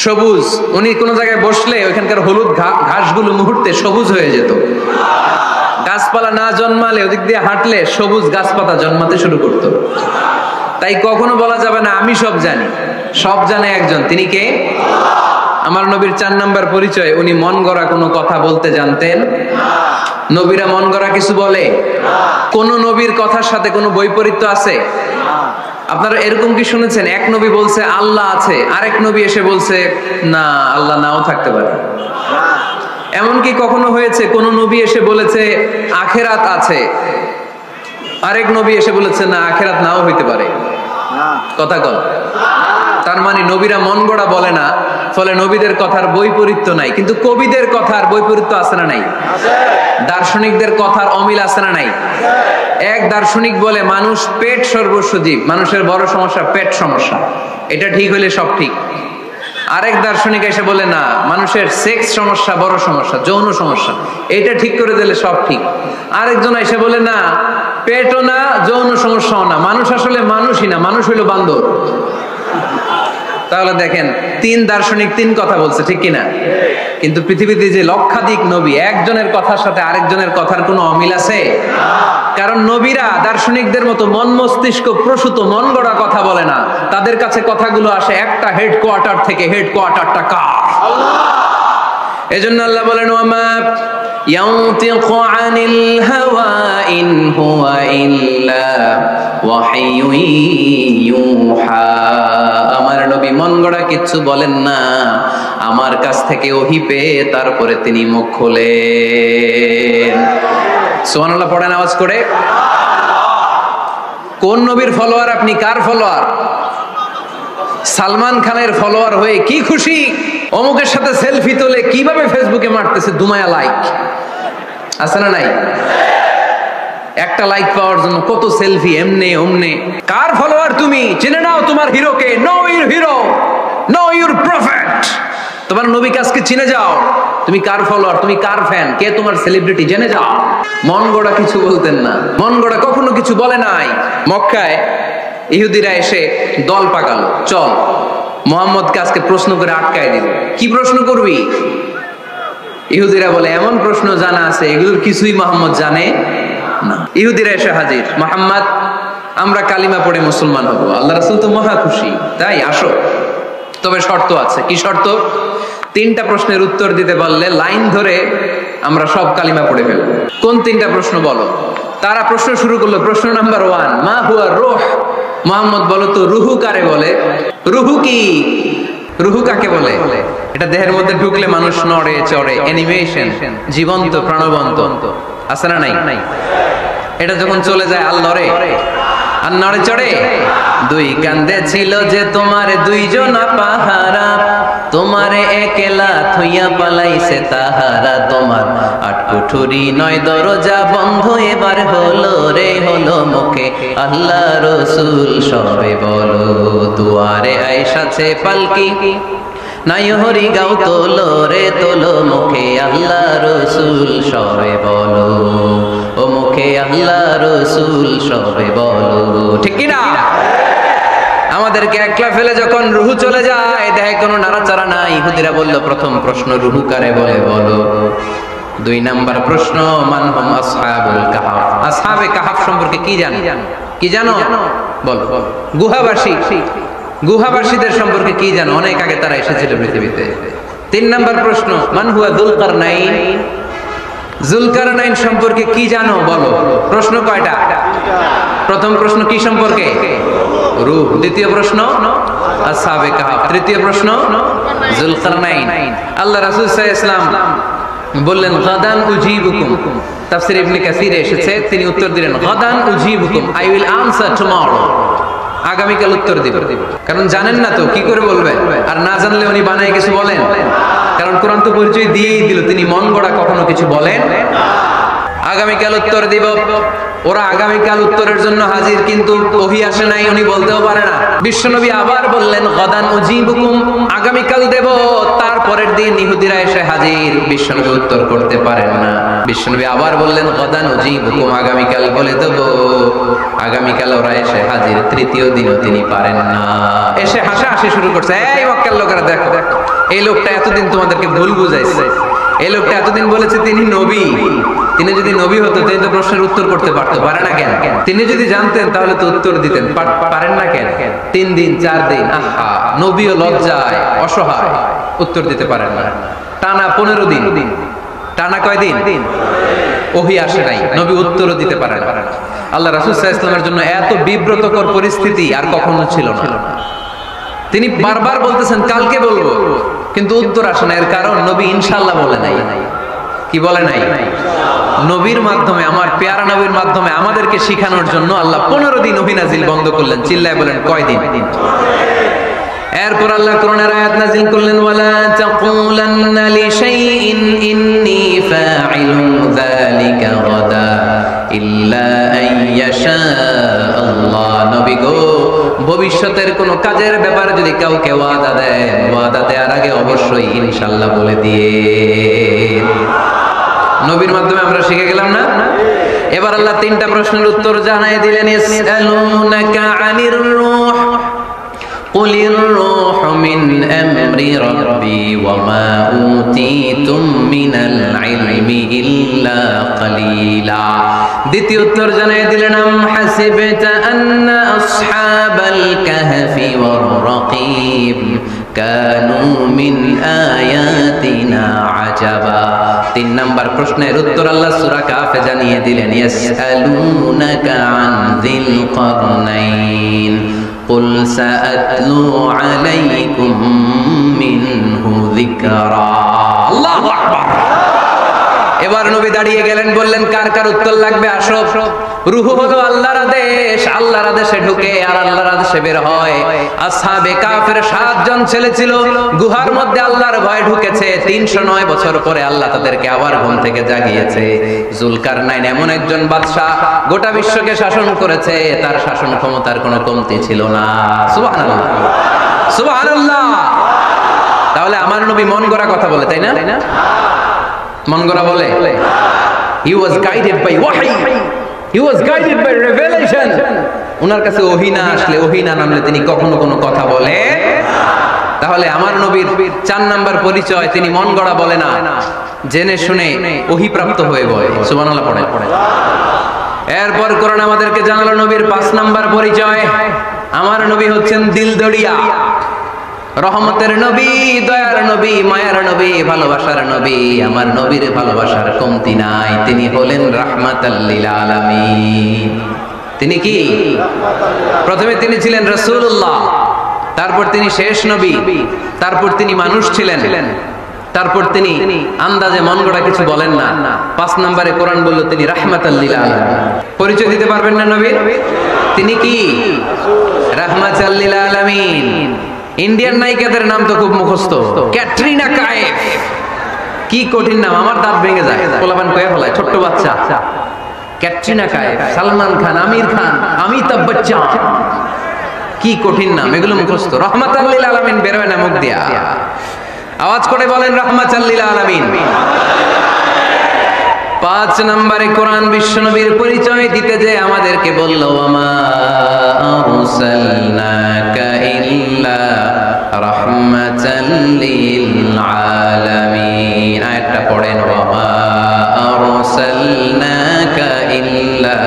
সবুজ। উনি কোন জায়গায় বসলে ওইখানকার হলুদ ঘাসগুলো মুহূর্তে সবুজ হয়ে যেত। গাছপালা না জন্মালে ওদিক দিয়ে হাঁটলে সবুজ গাছপাতা জন্মাতে শুরু করতো। তাই কখনো বলা যাবে না আমি সব জানি। সব জানে একজন, তিনি কে? আমার নবীর 4 নাম্বার পরিচয়, উনি মন গড়া কোনো কথা বলতে জানতেন। নবীরা মন গড়া কিছু বলে? কোন নবীর কথার সাথে কোনো বৈপরীত্য আছে? আপনারা এরকম কি শুনেছেন, এক নবী বলছে আল্লাহ আছে, আরেক নবী এসে বলছে না, আল্লাহ নাও থাকতে পারে? এমনকি কখনো হয়েছে কোন নবী এসে বলেছে আখেরাত আছে, আরেক নবী এসে বলেছে না, আখেরাত নাও হইতে পারে? কথা কল। তার মানে নবীরা মন গড়া বলে না, ফলে নবীদের কথার বৈপরীত্য নাই। কিন্তু কবিদের কথার বৈপরীত্য আছে না নাই? দার্শনিকদের কথার অমিল আছে না নাই? এক দার্শনিক বলে মানুষ পেট সর্বস্ব জীব, মানুষের বড় সমস্যা পেট সমস্যা, এটা ঠিক হইলে সব ঠিক। আরেক দার্শনিক এসে বলে না, মানুষের সেক্স সমস্যা বড় সমস্যা, যৌন সমস্যা, এটা ঠিক করে দিলে সব ঠিক। আরেকজন এসে বলে না, পেটও না, যৌন সমস্যাও না, মানুষ আসলে মানুষই না, মানুষ হইল বান্দর। তাহলে দেখেন, 3 দার্শনিক 3 কথা বলছে, ঠিক কিনা? কিন্তু পৃথিবীতে যে লক্ষাধিক নবী, একজনের কথার সাথে আরেকজনের কথার কোনো অমিল আছে? কারণ নবীরা দার্শনিকদের মতো মন মস্তিষ্ক প্রসূত মন গড়া কথা বলে না। তাদের কাছে কথাগুলো আসে একটা হেডকোয়ার্টার থেকে। হেডকোয়ার্টারটা কার? আল্লাহ। এজন্য আল্লাহ বলেন, ওয়ামা ইয়ানতিকু আনিল হাওয়া ইন হুয়া ইল্লা ওয়াহিয়ুন ইউহা। আমার নবী মন গড়া কিছু বলেন না, আমার কাছ থেকে ওহী পেয়ে তারপরে তিনি মুখ খোলেন। সুবহানাল্লাহ পড়েন আওয়াজ করে। কোন নবীর ফলোয়ার আপনি? কার ফলোয়ার? সালমান খানের ফলোয়ার হয়ে কি খুশি, অমুকের সাথে সেলফি তোলে কিভাবে ফেসবুকে মারতেছে দুমায়া লাইক, আছে না নাই? একটা লাইক পাওয়ার জন্য কত সেলফি, এমনে ওমনে। কার ফলোয়ার তুমি? চিনে নাও তোমার হিরোকে। Know your hero, know your prophet. তোমার নবীকে আজকে চিনে যাও। তুমি কার ফলোয়ার, তুমি কার ফ্যান, কে তোমার সেলিব্রিটি জেনে যাও। মন গড়া কিছু বলতেন না, মন গড়া কখনো কিছু বলে নাই। মক্কায় ইহুদিরা এসে দল পাকালো, চল মুহাম্মদকে আজকে প্রশ্ন করে আটকায় দিল। কি প্রশ্ন করবি? ইহুদিরা বলে এমন প্রশ্ন জানা আছে এগুলোর কিছুই মুহাম্মদ জানে না। ইহুদিরা এসে হাজির, মুহাম্মদ আমরা কালিমা পড়ে মুসলমান হব। আল্লাহ রাসূল তো মহা খুশি, তাই আসো, তবে শর্ত আছে। কি শর্ত? 3টা প্রশ্নের উত্তর দিতে পারলে লাইন ধরে আমরা সব কালিমা পড়ে ফেলব। কোন 3টা প্রশ্ন বলো? তারা প্রশ্ন শুরু করলো। প্রশ্ন নাম্বার 1, মা হুয়া রূহ। মুহাম্মদ বলো তো রুহু কারে বলে? রুহু কি? রুহু কাকে বলে? এটা দেহের মধ্যে ঢুকলে মানুষ নড়ে চড়ে, অ্যানিমেশন, জীবন্ত প্রাণবন্ত, আছে না নাই? এটা যখন চলে যায় আর লড়ে, আর নড়ে চড়ে। 2 কান্দে ছিল যে তোমার 2 জনা পাহারা, তোমারে একলা থইয়া পালাইছে তাহারা। তোমার 8 কুঠুরি 9 দরজা বন্ধ, এবার হলো রে হলো মুখে আল্লাহ রসুল সবে বলো। দুয়ারে আইসাছে পালকি, নাই হরি গাও তোলো রে তোলো, মুখে আল্লাহ রসুল সবে বলো। ও মুখে আল্লাহ রসুল সবে বলো। ঠিক কি না? আমাদেরকে একলা ফেলে যখন রুহু চলে যায়, দেখে কোনো নাড়াচাড়া নাই। ইহুদিরা বলল প্রথম প্রশ্ন রুহু কারে বলে বলো। 2 নাম্বার প্রশ্ন মান হুম আসহাবুল কাহফ। আসহাবে কাহফ সম্পর্কে কি জানো? কি জানো বলো। গুহাবাসী, গুহাবাসীদের সম্পর্কে কি জানো? অনেক আগে তারা এসেছিল পৃথিবীতে। 3 নাম্বার প্রশ্ন মান হুয়া যুলকারনাইন। যুলকারনাইন সম্পর্কে কি জানো বলো। প্রশ্ন কয়টা? প্রথম প্রশ্ন কি সম্পর্কে? রূহ। দ্বিতীয় প্রশ্ন আসহাবে কাহফ। তৃতীয় প্রশ্ন যুলকারনাইন। আল্লাহ রাসূল সাল্লাল্লাহু আলাইহি ওয়াসাল্লাম বললেন গাদান উজিবুকুম। তাফসীর ইবনে কাসিরে এসেছে, তিনি উত্তর দিলেন গাদান উজিবুকুম, আই উইল আনসার টুমরো। আগামীকাল উত্তর দিব। কারণ জানেন না তো কি করে বলবেন, আর না জানলে উনি বানায় কিছু বলেন। কারণ কোরআন তো পরিচয় দিয়েই দিল, তিনি মন গড়া কখনো কিছু বলেন। আগামীকাল উত্তর দিব। ওরা আগামীকাল উত্তরের জন্য হাজির, কিন্তু ওহী আসে নাই, উনি বলতেও পারে না। বিশ্বনবী আবার বললেন গাদান উজিবুকুম, আগামীকাল দেব। তারপরের দিন ইহুদিরা এসে হাজির, বিশ্বনবী উত্তর করতে পারেন না। বিশ্বনবী আবার বললেন গাদান উজিবুকুম, আগামীকাল বলে দেব। আগামীকাল ওরা এসে হাজির, তৃতীয় দিনও তিনি পারেন না। এসে হাসাহাসি শুরু করছে, এই মক্কার লোকেরা দেখো, এই লোকটা এতদিন তোমাদেরকে ভুল বুঝাইছে। এই লোকটা এতদিন বলেছে তিনি নবী। তিনি যদি নবী হতো তিনি তো প্রশ্নের উত্তর করতে পারতো, পারে না কেন? তিনি যদি জানতেন তাহলে তো উত্তর দিতেন, পারেন না কেন? 3 দিন 4 দিন, আহা, নবীও লজ্জায় অসহায়, উত্তর দিতে পারেন না। টানা 15 দিন। টানা কয় দিন? ওহী আসে নাই, নবী উত্তরও দিতে পারেন না। আল্লাহ রাসূল সাল্লাল্লাহু আলাইহি ওয়াসাল্লামের জন্য এত বিব্রতকর পরিস্থিতি আর কখনো ছিল না। তিনি বারবার বলতেছেন কালকে বলবো, কিন্তু উত্তর আসে না। এর কারণ নবী ইনশাআল্লাহ বলে নাই। কি বলে নাই? নবীর মাধ্যমে, আমার পেয়ারা নবীর মাধ্যমে আমাদেরকে শিখানোর জন্য আল্লাহ 15 দিন ওহী নাজিল বন্ধ করলেন। চিল্লায় বলেন কয় দিন? এরপর আল্লাহ কোরআনের আয়াত নাজিল করলেন, ওয়ালা তাকুলান্না লিশাইইন ইন্নী ফাইলুন যালিকা গাদা ইল্লা আইয়াশা আল্লাহ। নবী গো, ভবিষ্যতের কোন কাজের ব্যাপারে যদি কাউকে ওয়াদা দেন, ওয়াদা দেওয়ার আগে অবশ্যই ইনশাআল্লাহ বলে দিয়ে। নবীর মাধ্যমে আমরা শিখে গেলাম না? এবার আল্লাহ 3টা প্রশ্নের উত্তর জানাই দিলেন। ইয়াসআলুনাকা আনির রূহ কুলির রূহু মিন আমরি রাব্বি ওয়া মা উতীতুম মিনাল ইলমি ইল্লা কালিলা। দ্বিতীয় উত্তর জানাই দিলেন, আম হাসিবতা আন্না আসহাবাল কাহফি ওয়ার রাকিব কানু মিন আয়াতিনা আজাবা। 3 নাম্বার প্রশ্নের উত্তর আল্লাহ সূরা কাফে জানিয়ে দিলেন, ইয়াসআলুনাকা আন যিল কারনাইন কুল সাআতলু আলাইকুম মিনহু যিকরা। আল্লাহু আকবার। এবার এবার নবী দাঁড়িয়ে গেলেন, বললেন কার কার উত্তর লাগবে আসো। রূহ হলো আল্লাহর আদেশ, আল্লাহর আদেশে ঢুকে আর আল্লাহর আদেশে বের হয়। আসহাবে কাফের 7 জন ছেলে ছিল, গুহার মধ্যে আল্লাহর ভয় ঢুকেছে। 309 বছর পরে আল্লাহ তাদেরকে আবার ঘুম থেকে জাগিয়েছে। জুলকারনাইন এমন একজন বাদশা, গোটা বিশ্বকে শাসন করেছে, তার শাসন ক্ষমতার কোনো কমতি ছিল না। সুবহানাল্লাহ, সুবহানাল্লাহ। তাহলে আমার নবী মন গড়া কথা বলে, তাই না? মন গড়া বলে? He was guided by wahy. He was guided by revelation. ওনার কাছে ওহী না আসলে, ওহী না নামলে তিনি কখনো কোনো কথা বলে। তাহলে আমার নবীর 4 নাম্বার পরিচয়, তিনি মন গড়া বলে না, জেনে শুনে ওহী প্রাপ্ত হয়ে বলে। সুবহানাল্লাহ পড়ে। এরপর কোরআন আমাদেরকে জানালো নবীর 5 নাম্বার পরিচয়, আমার নবী হচ্ছেন দিলদরিয়া, রহমতের নবী, দয়ার নবী, মায়ার নবী, ভালোবাসার নবী। আমার নবীর ভালোবাসার কমতি নাই। তিনি হলেন রাহমাতাল লিল আলামিন। তিনি কি? প্রথমে তিনি ছিলেন রাসূলুল্লাহ, তারপর তিনি শেষ নবী, তারপর তিনি মানুষ ছিলেন, তারপর তিনি আন্দাজে মন গড়া কিছু বলেন না। 5 নম্বরে কোরআন বলল তিনি রাহমাতাল লিল আলামিন। পরিচয় দিতে পারবেন না নবীর? তিনি কি? রাহমাতাল লিল আলামিন। ইন্ডিয়ান নায়িকাদের নাম তো খুব মুখস্থ। ক্যাটরিনা কাইফ, কি কঠিন নাম, আমার দাঁত ভেঙে যায়। পোলাপান কয়ে ফেলায়, ছোট্ট বাচ্চা। ক্যাটরিনা কাইফ, সালমান খান, আমির খান, অমিতাভ বচ্চন, কি কঠিন নাম, এগুলো মুখস্থ। রাহমাতাল লিল আলামিন বেরোয় না মুখ দিয়া। আওয়াজ করে বলেন রাহমাতাল লিল আলামিন। 5 নম্বরে কোরআন বিশ্বনবীর পরিচয় দিতে যে আমাদেরকে বলল, ওয়ামা আরসালনাকা ইল্লা রাহমাতাল লিল আলামিন। আয়াতটা পড়েন, ওয়ামা আরসালনাকা ইল্লা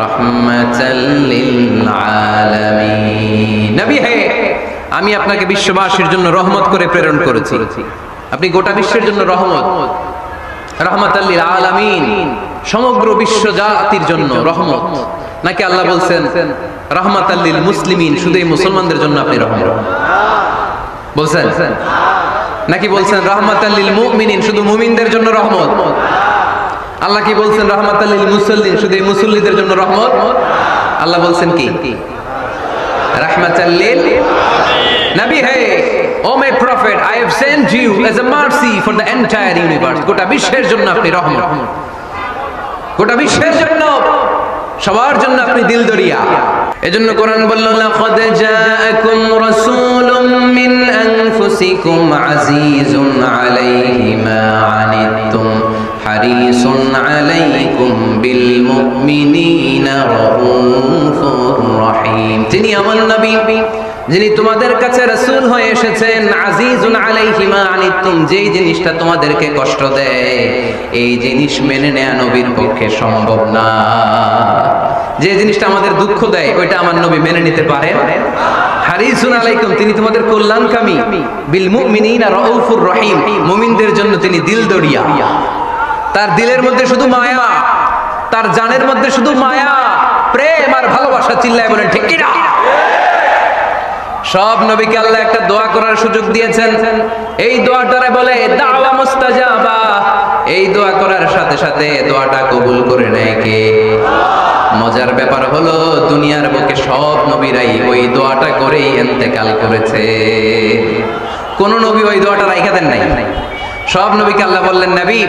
রাহমাতাল লিল আলামিন। নবী হে, আমি আপনাকে বিশ্ববাসীর জন্য রহমত করে প্রেরণ করেছি। আপনি গোটা বিশ্বের জন্য রহমত, রাহমাতাল লিল আলামিন, সমগ্র বিশ্ব জাতির জন্য রহমত। নাকি আল্লাহ বলছেন রাহমাতাল লিল মুসলিমিন, শুধু এই মুসলমানদের জন্য আপনি রহমত বলছেন? নাকি বলছেন রাহমাতাল লিল মুমিনিন, শুধু মুমিনদের জন্য রহমত? আল্লাহ কি বলছেন রাহমাতাল লিল মুসাল্লিন, শুধু এই মুসল্লিদের জন্য রহমত? আল্লাহ বলছেন কি? রাহমাতাল লিল নবী হে, oh my prophet, I have sent you as a mercy for the entire universe. গোটা বিশ্বের জন্য আপনি রহমত, গোটা বিশ্বের জন্য, সবার জন্য আপনি দিলদরিয়া। এজন্য কোরআন বলল, লাকাদ জাআকুম রাসূলুম মিন আনফুসিকুম আজিজুন আলাইহি মা আনিতুম হারিসুন আলাইকুম বিল মুমিনিনা রাউফুর রহিম। তিনি আমার নবী, যিনি তোমাদের কাছে রাসূল হয়ে এসেছেন। আজিজুন আলাইহি মা আনিতুম, যেই জিনিসটা তোমাদেরকে কষ্ট দেয়, এই জিনিস মেনে নেওয়া নবীর পক্ষে সম্ভব না। যে জিনিসটা আমাদের দুঃখ দেয়, ওইটা আমার নবী মেনে নিতে পারেন। হারিসুন আলাইকুম, তিনি তোমাদের কল্যাণকামী। বিল মুমিনিনা রাউফুর রহিম, মুমিনদের জন্য তিনি দিলদরিয়া। তার দিলের মধ্যে শুধু মায়া, তার জানের মধ্যে শুধু মায়া, প্রেম আর ভালোবাসা। চিল্লায় বলেন ঠিক কি না? সব নবীকে আল্লাহ একটা দোয়া করার সুযোগ দিয়েছেন। এই দোয়াটারে বলে দাওয়া মুস্তাজাবা। এই দোয়া করার সাথে সাথে দোয়াটা কবুল করে নেয় কে? মজার ব্যাপার হলো, দুনিয়ার বুকে সব নবীরাই ওই দোয়াটা করেই ইন্তেকাল করেছে। কোন নবী ওই দোয়াটা রাইখা দেন নাই। সব নবীকে আল্লাহ বললেন, নবী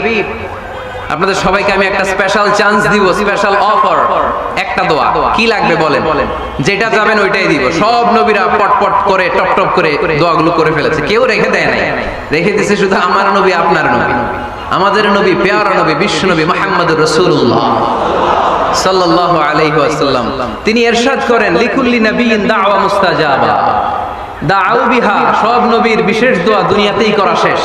আপনাদের সবাইকে আমি একটা স্পেশাল চান্স দিব, স্পেশাল অফার, একটা দোয়া। কি লাগবে বলেন, যেটা যাবেন ওইটাই দিব। সব নবীরা পটপট করে টপ টপ করে দোয়াগুলো করে ফেলেছে, কেউ রেখে দেয় নাই। রেখে দিয়েছে শুধু আমার নবী, আপনার নবী, আমাদের নবী, পেয়ারা নবী, বিশ্ব নবী মুহাম্মদুর রাসূলুল্লাহ সাল্লাল্লাহু আলাইহি ওয়াসাল্লাম। তিনি ইরশাদ করেন, লিকুল্লি নাবিয়িন দাওয়া মুস্তাজাবা দাউ বিহা। সব নবীর বিশেষ দোয়া দুনিয়াতেই করা শেষ।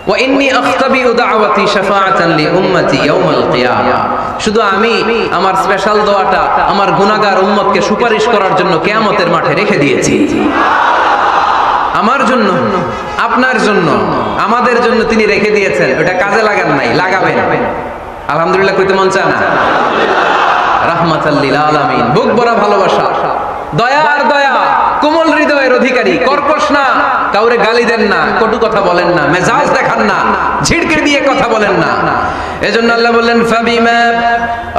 ওয়া ইন্নী আখতাবিউ দাওয়াতি শাফাআতান লি উম্মতি ইয়াউমাল কিয়ামা। শুধু আমি আমার স্পেশাল দোয়াটা আমার গুনাহগার উম্মতকে সুপারিশ করার জন্য কিয়ামতের মাঠে রেখে দিয়েছি। আমার জন্য, আপনার জন্য, আমাদের জন্য তিনি রেখে দিয়েছেন। ওটা কাজে লাগান নাই, লাগাবেন। আলহামদুলিল্লাহ কইতে মন চায় না? রাহমাতাল লিল আলামিন, বুক ভরা ভালোবাসা, দয়া আর দয়া, কোমল হৃদয়ের অধিকারী, কর্কশ না, কাউরে গালি দেন না, কটু কথা বলেন না, মেজাজ দেখান না, ঝিড়কে দিয়ে কথা বলেন না। এজন্য আল্লাহ বললেন ফাবিমা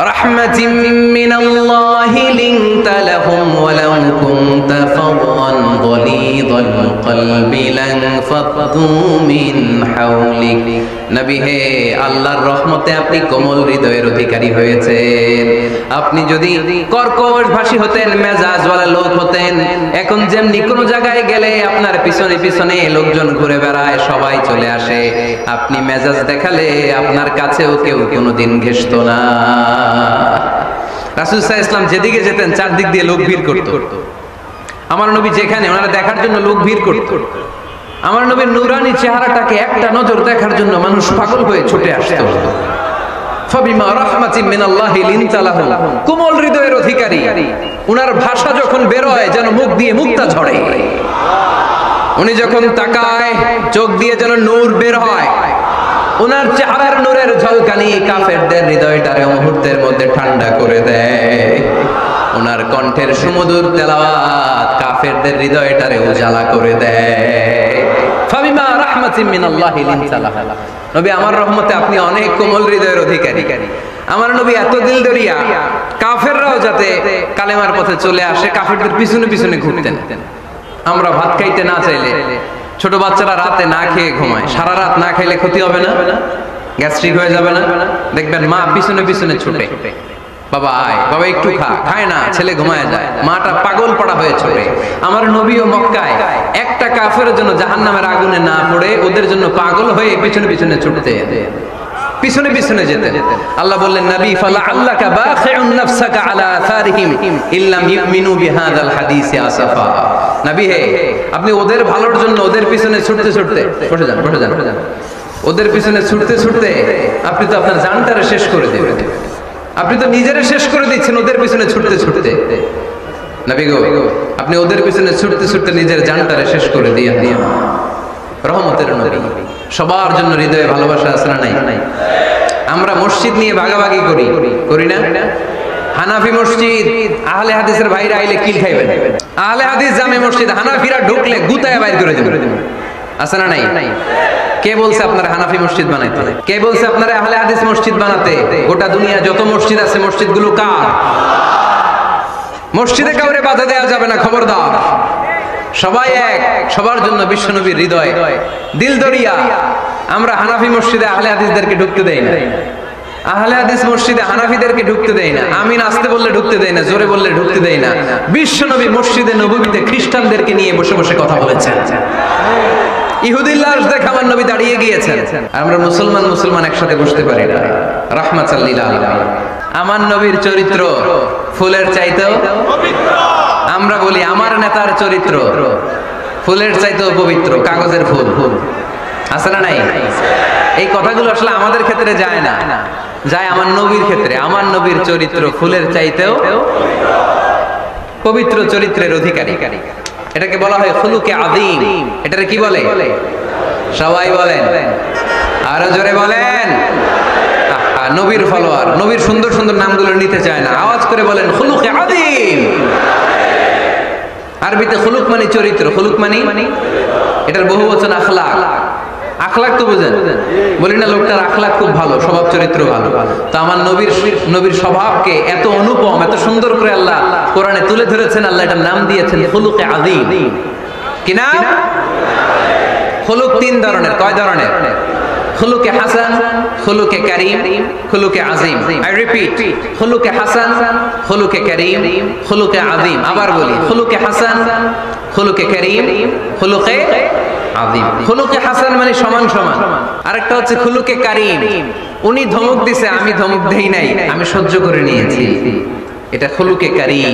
রাহমাতিম মিনাল্লাহি লিনতা লাহুম ওয়া লাউ কুনতা ফাদদান গালিযাল কলবি লানফাদু মিন হাওলিক। নবী হে, আল্লাহর রহমতে আপনি কোমল হৃদয়ের অধিকারী হয়েছেন। আপনি যদি কর্কশ ভাষী হতেন, মেজাজওয়ালা লোক হতেন, এখন যেমনি কোনো জায়গায় গেলে আপনার পিছনে পিছনে লোকজন ঘুরে বেড়ায়, সবাই চলে আসে, আপনি মেজাজ দেখালে আপনার কাছেও কেউ কোনোদিন ঘেষত না। রাসূল সাল্লাল্লাহু আলাইহি ওয়াসাল্লাম যেদিকে যেতেন চারদিক দিয়ে লোক ভিড় করত। আমার নবী যেখানে, ওনারা দেখার জন্য লোক ভিড় করত। আমার নবীর নূরানী চেহারাটাকে একটা নজর দেখার জন্য মানুষ পাগল হয়ে ছুটে আসতো। ফাবিমা রাহমাতিম মিনাল্লাহি লিনতা লাহুম, কোমল হৃদয়ের অধিকারী। উনার ভাষা যখন বের হয় যেন মুখ দিয়ে মুক্তা ঝরে। উনি যখন তাকায় চোখ দিয়ে যেন নূর বের হয়। উনার চেহারার নূরের ঝলকানি কাফেরদের হৃদয়টারে মুহূর্তের মধ্যে ঠান্ডা করে দেয়। উনার কণ্ঠের সুমধুর তেলাওয়াত কাফেরদের হৃদয়টারে উজালা করে দেয়। ফাবিমা রাহমাতিম মিনাল্লাহি লিনতা লাহুম, নবী আমার রহমতে আপনি অনেক কোমল হৃদয়ের অধিকারী। আমার নবী এত দিলদরিয়া, কাফেররাও যাতে কালেমার পথে চলে আসে কাফেরদের পিছনে পিছনে ঘুরতেন। আমরা ভাত খাইতে না চাইলে, ছোট বাচ্চারা রাতে না খেয়ে ঘুমায়, সারা রাত না খাইলে ক্ষতি হবে না? গ্যাস্ট্রিক হয়ে যাবে না? দেখবেন মা পিছনে পিছনে ছুটে, বাবা আয়, বাবা একটু খা, খায় না, ছেলে ঘুমায় যায়, মাটা পাগল পড়া হয়ে ছুটে। আমার নবীও মক্কায় একটা কাফেরের জন্য জাহান্নামের আগুনে না পড়ে ওদের জন্য পাগল হয়ে পিছনে পিছনে ছুটতে, পিছনে পিছনে যেতেন। আল্লাহ বললেন নবী ফালাআল্লাকা বাখিউন নাফসাকা আলা আসারিহিম ইল্লাম ইউমিনু বিহাযাল হাদিসি আসাফা। নবী হে, আপনি ওদের ভালোর জন্য ওদের পিছনে ছুটতে ছুটতে, বসে যান বসে যান, ওদের পিছনে ছুটতে ছুটতে আপনি তো আপনার জানটারে শেষ করে দেবেন। আপনি তো নিজেরে শেষ করে দিচ্ছেন ওদের পিছনে ছুটতে ছুটতে। নবী গো, আপনি ওদের পিছনে ছুটতে ছুটতে নিজের জানটারে শেষ করে দিয়ে রহমতের নবী। সবার জন্য হৃদয়ে ভালোবাসা আছে না নাই? আমরা মসজিদ নিয়ে ভাগাভাগি করি, করি না? হানাফি মসজিদ, আহলে হাদিসের ভাইরা আইলে কিল খাইবেন। আহলে হাদিস জামে মসজিদ, হানাফিরা ঢুকলে গুতায় বাইর করে দেবেন। আছে না নাই? কে বলছে আপনারা হানাফি মসজিদ বানাইতে? কে বলছে আপনারা আহলে হাদিস মসজিদ বানাতে? গোটা দুনিয়া যত মসজিদ আছে মসজিদগুলো কার? মসজিদে কাউরে বাধা দেওয়া যাবে না, খবরদার। সবাই এক, সবার জন্য বিশ্বনবীর হৃদয় দিলদরিয়া। আমরা হানাফি মসজিদে আহলে হাদিসদেরকে ঢুকতে দেই না, আহলে হাদিস মসজিদে হানাফিদেরকে ঢুকতে দেই না। আমিন আসতে বললে ঢুকতে দেই না, জোরে বললে ঢুকতে দেই না। বিশ্বনবী মসজিদে নববীতে খ্রিস্টানদেরকে নিয়ে বসে বসে কথা বলেছেন। ইহুদির লাশ দেখে আমার নবী দাঁড়িয়ে গিয়েছেন। আমরা মুসলমান মুসলমান একসাথে বসতে পারি না। রাহমাতাল লিল আলামিন। আমার নবীর চরিত্র ফুলের চাইতেও পবিত্র। আমরা বলি আমার নেতার চরিত্র ফুলের চাইতেও পবিত্র, কাগজের ফুল। আছে না নাই? এই কথাগুলো আসলে আমাদের ক্ষেত্রে যায় না, যায় আমার নবীর ক্ষেত্রে। আমার নবীর চরিত্র ফুলের চাইতেও পবিত্র চরিত্রের অধিকারী। এটাকে বলা হয় খুলুকে আযীম। এটারে কি বলে? সবাই বলেন, আরো জোরে বলেন। নবীর ফলোয়ার, নবীর সুন্দর সুন্দর নামগুলো নিতে চায় না, আওয়াজ করে বলেন খুলুকে আযীম। আরবিতে খুলুক মানে চরিত্র, খুলুক মানে এটার বহু বচন আখলাক। আখলাক তো বুঝেন? বলি না লোকটার আখলাক খুব ভালো, স্বভাব চরিত্র ভালো। তো আমার নবীর স্বভাবকে এত অনুপম, এত সুন্দর করে আল্লাহ কোরআনে তুলে ধরেছেন। আল্লাহ এটার নাম দিয়েছেন খুলুকে আযীম। কি নাম? খুলুক তিন ধরনের। কয় ধরনের? খুলুকে হাসান, খুলুকে কারীম, খুলুকে আযীম। আই রিপিট, খুলুকে হাসান, খুলুকে কারীম, খুলুকে আযীম। আবার বলি, খুলুকে হাসান, খুলুকে কারীম, খুলুকে আযীম। খুলুকে হাসান মানে সমান সমান। আরেকটা হচ্ছে খুলুকে কারীম, উনি ধমক দিছে আমি ধমক দেই নাই, আমি সহ্য করে নিয়েছি, এটা খুলুকে কারীম।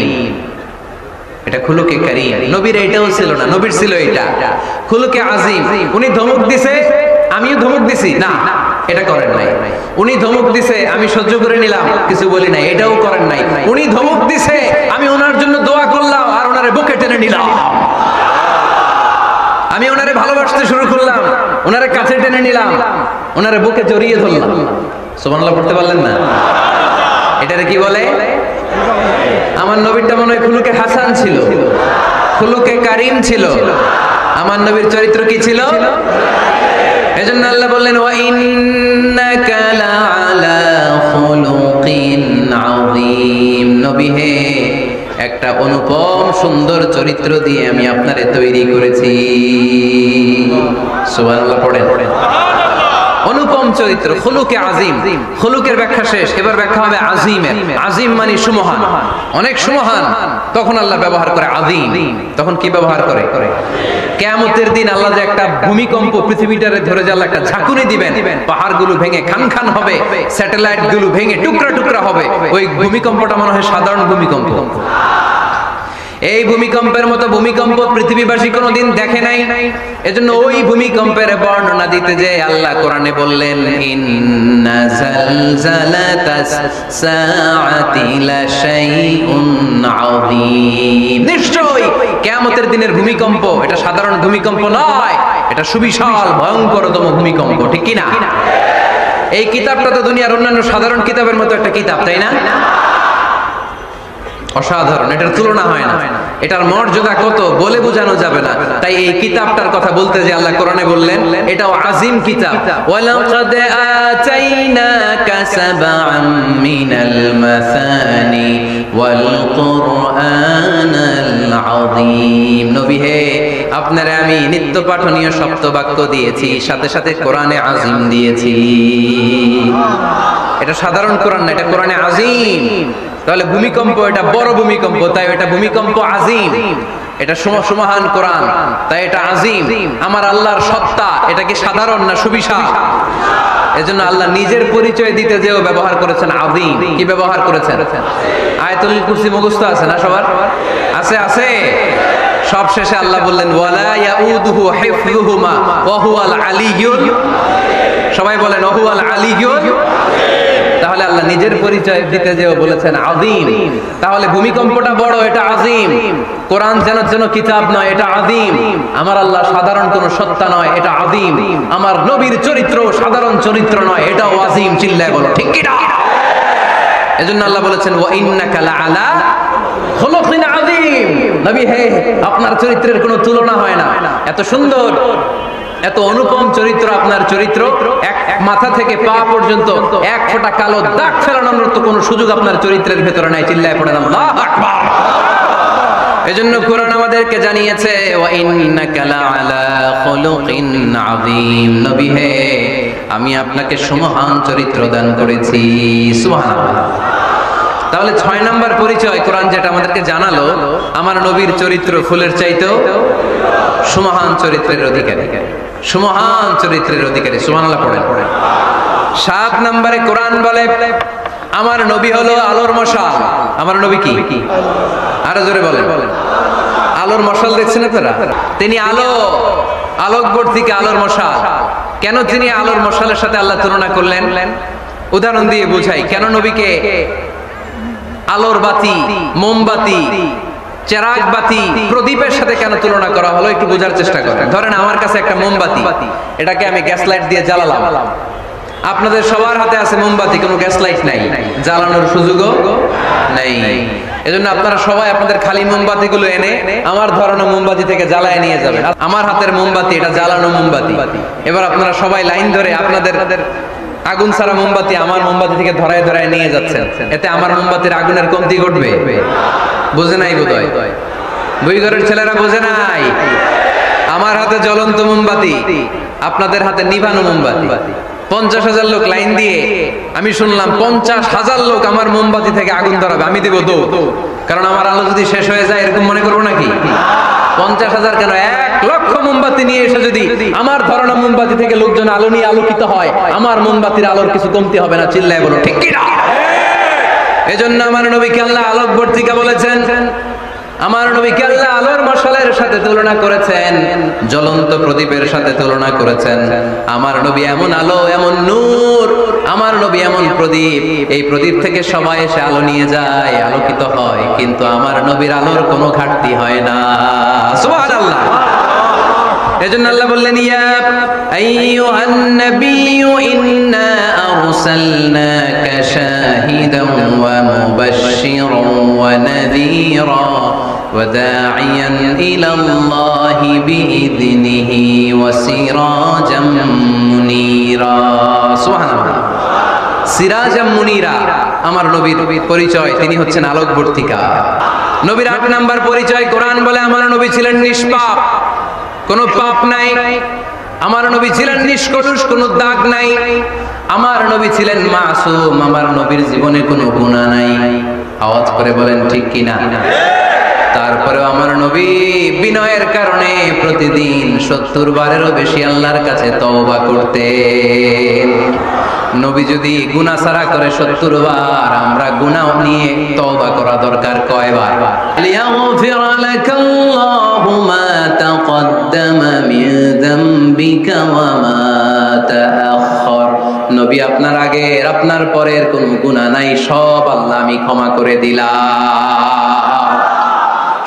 এটা খুলুকে কারীম। নবীর এটাও ছিল না, নবীর ছিল এটা খুলুকে আযীম। উনি ধমক দিছে আমিও ধমক দিছি, না এটা করেন নাই। উনি ধমক দিছে আমি সহ্য করে নিলাম, কিছু বলি নাই, এটাও করেন নাই। উনি ধমক দিছে আমি ওনার জন্য দোয়া করলাম আর ওনারে বুকে টেনে নিলাম। আমি ওনারে ভালোবাসতে শুরু করলাম, ওনারে কাছে টেনে নিলাম, ওনারে বুকে জড়িয়ে ধরলাম। সুবহানাল্লাহ পড়তে পারলেন না? এটারে কি বলে? আমার নবীরটা মনে হয় খুলুকে হাসান ছিল। খুলুকে কারিম ছিল। আমার নবীর চরিত্র কি ছিল? এজন্য আল্লাহ বললেন ওয়া ইন্নাকা লাআলা খুলুকিন আযীম। নবী হে, একটা অনুপম সুন্দর চরিত্র দিয়ে আমি আপনারে তৈরি করেছি। সুবহানাল্লাহ পড়েন। অনুপম চরিত্র, খুলুকে আজিম। খুলুকের ব্যাখ্যা শেষ, এবার ব্যাখ্যা হবে আজিমের। আজিম মানে সুমহান, অনেক সুমহান। তখন আল্লাহ ব্যবহার করে আযীম। তখন কি ব্যবহার করে? কিয়ামতের দিন আল্লাহ যে একটা ভূমিকম্প পৃথিবীটারে ধরে যে আল্লাহ একটা ঝাঁকুনি দিবেন, পাহাড়গুলো ভেঙে খান খান হবে, স্যাটেলাইট গুলো ভেঙে টুকরা টুকরা হবে। ওই ভূমিকম্পটা মনে হয় সাধারণ ভূমিকম্প। এই ভূমিকম্পের মতো ভূমিকম্প পৃথিবীবাসী কোনোদিন দেখে নাই। এজন্য ওই ভূমিকম্পের বর্ণনা দিতে যে আল্লাহ কোরআনে বললেন ইন্না জালজালাতাস সাআতি লাশাইউন আযীম। নিশ্চয়ই কিয়ামতের দিনের ভূমিকম্প এটা সাধারণ ভূমিকম্প নয়, এটা সুবিশাল ভয়ঙ্করতম ভূমিকম্প, ঠিক কি না? এই কিতাবটা তো দুনিয়ার অন্যান্য সাধারণ কিতাবের মতো একটা কিতাব, তাই না? অসাধারণ, এটার তুলনা হয় না। এটার মর্যাদা কত বলে বোঝানো যাবে না। তাই এই কিতাবটার কথা বলতে যে আল্লাহ কোরআনে বললেন এটাও আযীম কিতাব। ওয়ালাকাদ আতাইনাকা সাবআম মিনাল মাসানি ওয়াল কুরআনাল আযীম। নবী হে, আপনারে আমি নিত্য পাঠনীয় সপ্তবাক্য দিয়েছি, সাথে সাথে কোরআনে আযীম দিয়েছি। এটা সাধারণ কোরআন না, এটা কোরআনে আযীম। তাহলে ভূমিকম্প এটা বড় ভূমিকম্প, তাই এটা ভূমিকম্প আযীম। এটা সুমহান কোরআন, তাই এটা আযীম। আমার আল্লাহর সত্তা এটা কি সাধারণ না সুবিশাল? এজন্য আল্লাহ নিজের পরিচয় দিতে যেও ব্যবহার করেছেন আযীম। কি ব্যবহার করেছেন? আয়াতুল কুরসি মুখস্থ আছে না সবার? আছে আছে। সব শেষে আল্লাহ বললেন ওয়ালা ইয়াউদুহু হিফযুহুমা ওয়া হুয়াল আলিয়্যুল। সবাই বলেন ওয়া হুয়াল আলিয়্যুল। তাহলে আল্লাহ নিজের পরিচয় দিতে যেও বলেছেন আযীম। তাহলে ভূমিকম্পটা বড়, এটা আযীম। কোরআন যেন কিতাব নয়, এটা আযীম। আমার আল্লাহ সাধারণ কোন সত্তা নয়, এটা আযীম। আমার নবীর চরিত্র সাধারণ চরিত্র নয়, এটাও আযীম। চিল্লায় বলো ঠিক কি না? এজন্য আল্লাহ বলেছেন ওয়া ইন্নাকা লাআলা খুলুকিন আযীম। নবী হে, আপনার চরিত্রের কোনো তুলনা হয় না। এত সুন্দর, এত অনুপম চরিত্র আপনার চরিত্র। এক মাথা থেকে পা পর্যন্ত এক ফোঁটা কালো দাগ ফেলানোর তো কোনো সুযোগ আপনার চরিত্রের ভেতরে নাই। চিল্লায় পড়ে আল্লাহু আকবার। এজন্য কোরআন আমাদেরকে জানিয়েছে ওয়া ইন্নাকা লাআলা খুলুকিন আযীম। নবী হে, আমি আপনাকে সুমহান চরিত্র দান করেছি। সুবহানাল্লাহ। তাহলে 6 নাম্বার পরিচয় কোরআন যেটা আমাদেরকে জানালো, আমার নবীর চরিত্র ফুলের চাইতেও সুমহান চরিত্রের অধিকারী। সুমহান চরিত্রের অধিকারী। সুবহানাল্লাহ পড়েন। 7 নম্বরে কোরআন বলে আমার নবী হলো আলোর মশাল। আমার নবী কি? আরো জোরে বলেন। আলোর মশাল দেখছেন আপনারা? তিনি আলো, আলোকবর্তিকা আলোর মশাল। কেন তিনি আলোর মশালের সাথে আল্লাহ তুলনা করলেন? উদাহরণ দিয়ে বোঝাই কেন নবীকে আলোর বাতি, মোমবাতি, চেরাগ বাতি, প্রদীপের সাথে কেন তুলনা করা হলো একটু বোঝার চেষ্টা করেন। ধরেন আমার কাছে একটা মোমবাতি, এটাকে আমি গ্যাস লাইট দিয়ে জ্বালালাম। আপনাদের সবার হাতে আছে মোমবাতি, কোনো গ্যাস লাইট নাই, জ্বালানোর সুযোগও নাই। এজন্য আপনারা সবাই আপনাদের খালি মোমবাতি গুলো এনে আমার ধরানো মোমবাতি থেকে জ্বালায় নিয়ে যাবেন। আমার হাতের মোমবাতি এটা জ্বালানো মোমবাতি। এবার আপনারা সবাই লাইন ধরে আপনাদের আগুন ছাড়া মোমবাতি আমার মোমবাতি থেকে ধরায় ধরায় নিয়ে যাচ্ছেন। এতে আমার মোমবাতির আগুনের কমতি ঘটবে? বোঝে নাই বোধহয়, বই ঘরের ছেলেরা বোঝে নাই। আমার হাতে জ্বলন্ত মোমবাতি, আপনাদের হাতে নিভানো মোমবাতি। 50,000 লোক লাইন দিয়ে, আমি শুনলাম 50,000 লোক আমার মোমবাতি থেকে আগুন ধরাবে, আমি দেব দৌড়। কারণ আমার আলো যদি শেষ হয়ে যায় এরকম মনে করবো নাকি? 50,000 কেন, 1,00,000 মোমবাতি নিয়ে এসে যদি আমার ধরানো মোমবাতি থেকে লোকজন আলো নিয়ে আলোকিত হয়, আমার মোমবাতির আলোর কিছু কমতি হবে না। চিল্লায় বলো ঠিক কি না? এজন্য আমার নবীকে আল্লাহ আলোকবর্তিকা বলেছেন। আমার নবীকে আল্লাহ আলোর মশালের সাথে তুলনা করেছেন, জ্বলন্ত প্রদীপের সাথে তুলনা করেছেন। আমার নবী এমন আলো, এমন নূর, আমার নবী এমন প্রদীপ, এই প্রদীপ থেকে সবাই এসে আলো নিয়ে যায়, আলোকিত হয়, কিন্তু আমার নবীর আলোর কোনো ঘাটতি হয় না। সুবহানাল্লাহ। এজন্য আল্লাহ বললেন ইয়া আইয়ুহান নাবিয়্যু ইন্না আরসালনাকা শাহিদান ওয়া মুবাশশিরান ওয়া নাযীরা وداعيا إلى الله بإذنه وسراجا منيرا سبحان الله সিরাজা মুনিরা আমার নবীর পরিচয় তিনি হচ্ছেন আলোকবর্তিকা নবীর 8 নাম্বার পরিচয় কোরআন বলে আমার নবী ছিলেন নিষ্পাপ কোনো পাপ নাই আমার নবী ছিলেন নিষ্কলুষ কোনো দাগ নাই আমার নবী ছিলেন মাসুম আমার নবীর জীবনে কোনো গুনাহ নাই আওয়াজ করে বলেন ঠিক কি না তারপরে আমার নবী বিনয়ের কারণে প্রতিদিন 70 বারেরও বেশি আল্লাহর কাছে তওবা করতেন নবী যদি গুনাহ সারা করে 70 বার আমরা গুনাহ নিয়ে তওবা করা দরকার কয়বার লিয়াগফির লাকাল্লাহু মা তাকদ্দামা মিন যামবিকা ওয়া মা তাআখার নবী আপনার আগের আপনার পরের কোনো গুনাহ নাই সব আল্লাহ আমি ক্ষমা করে দিলাম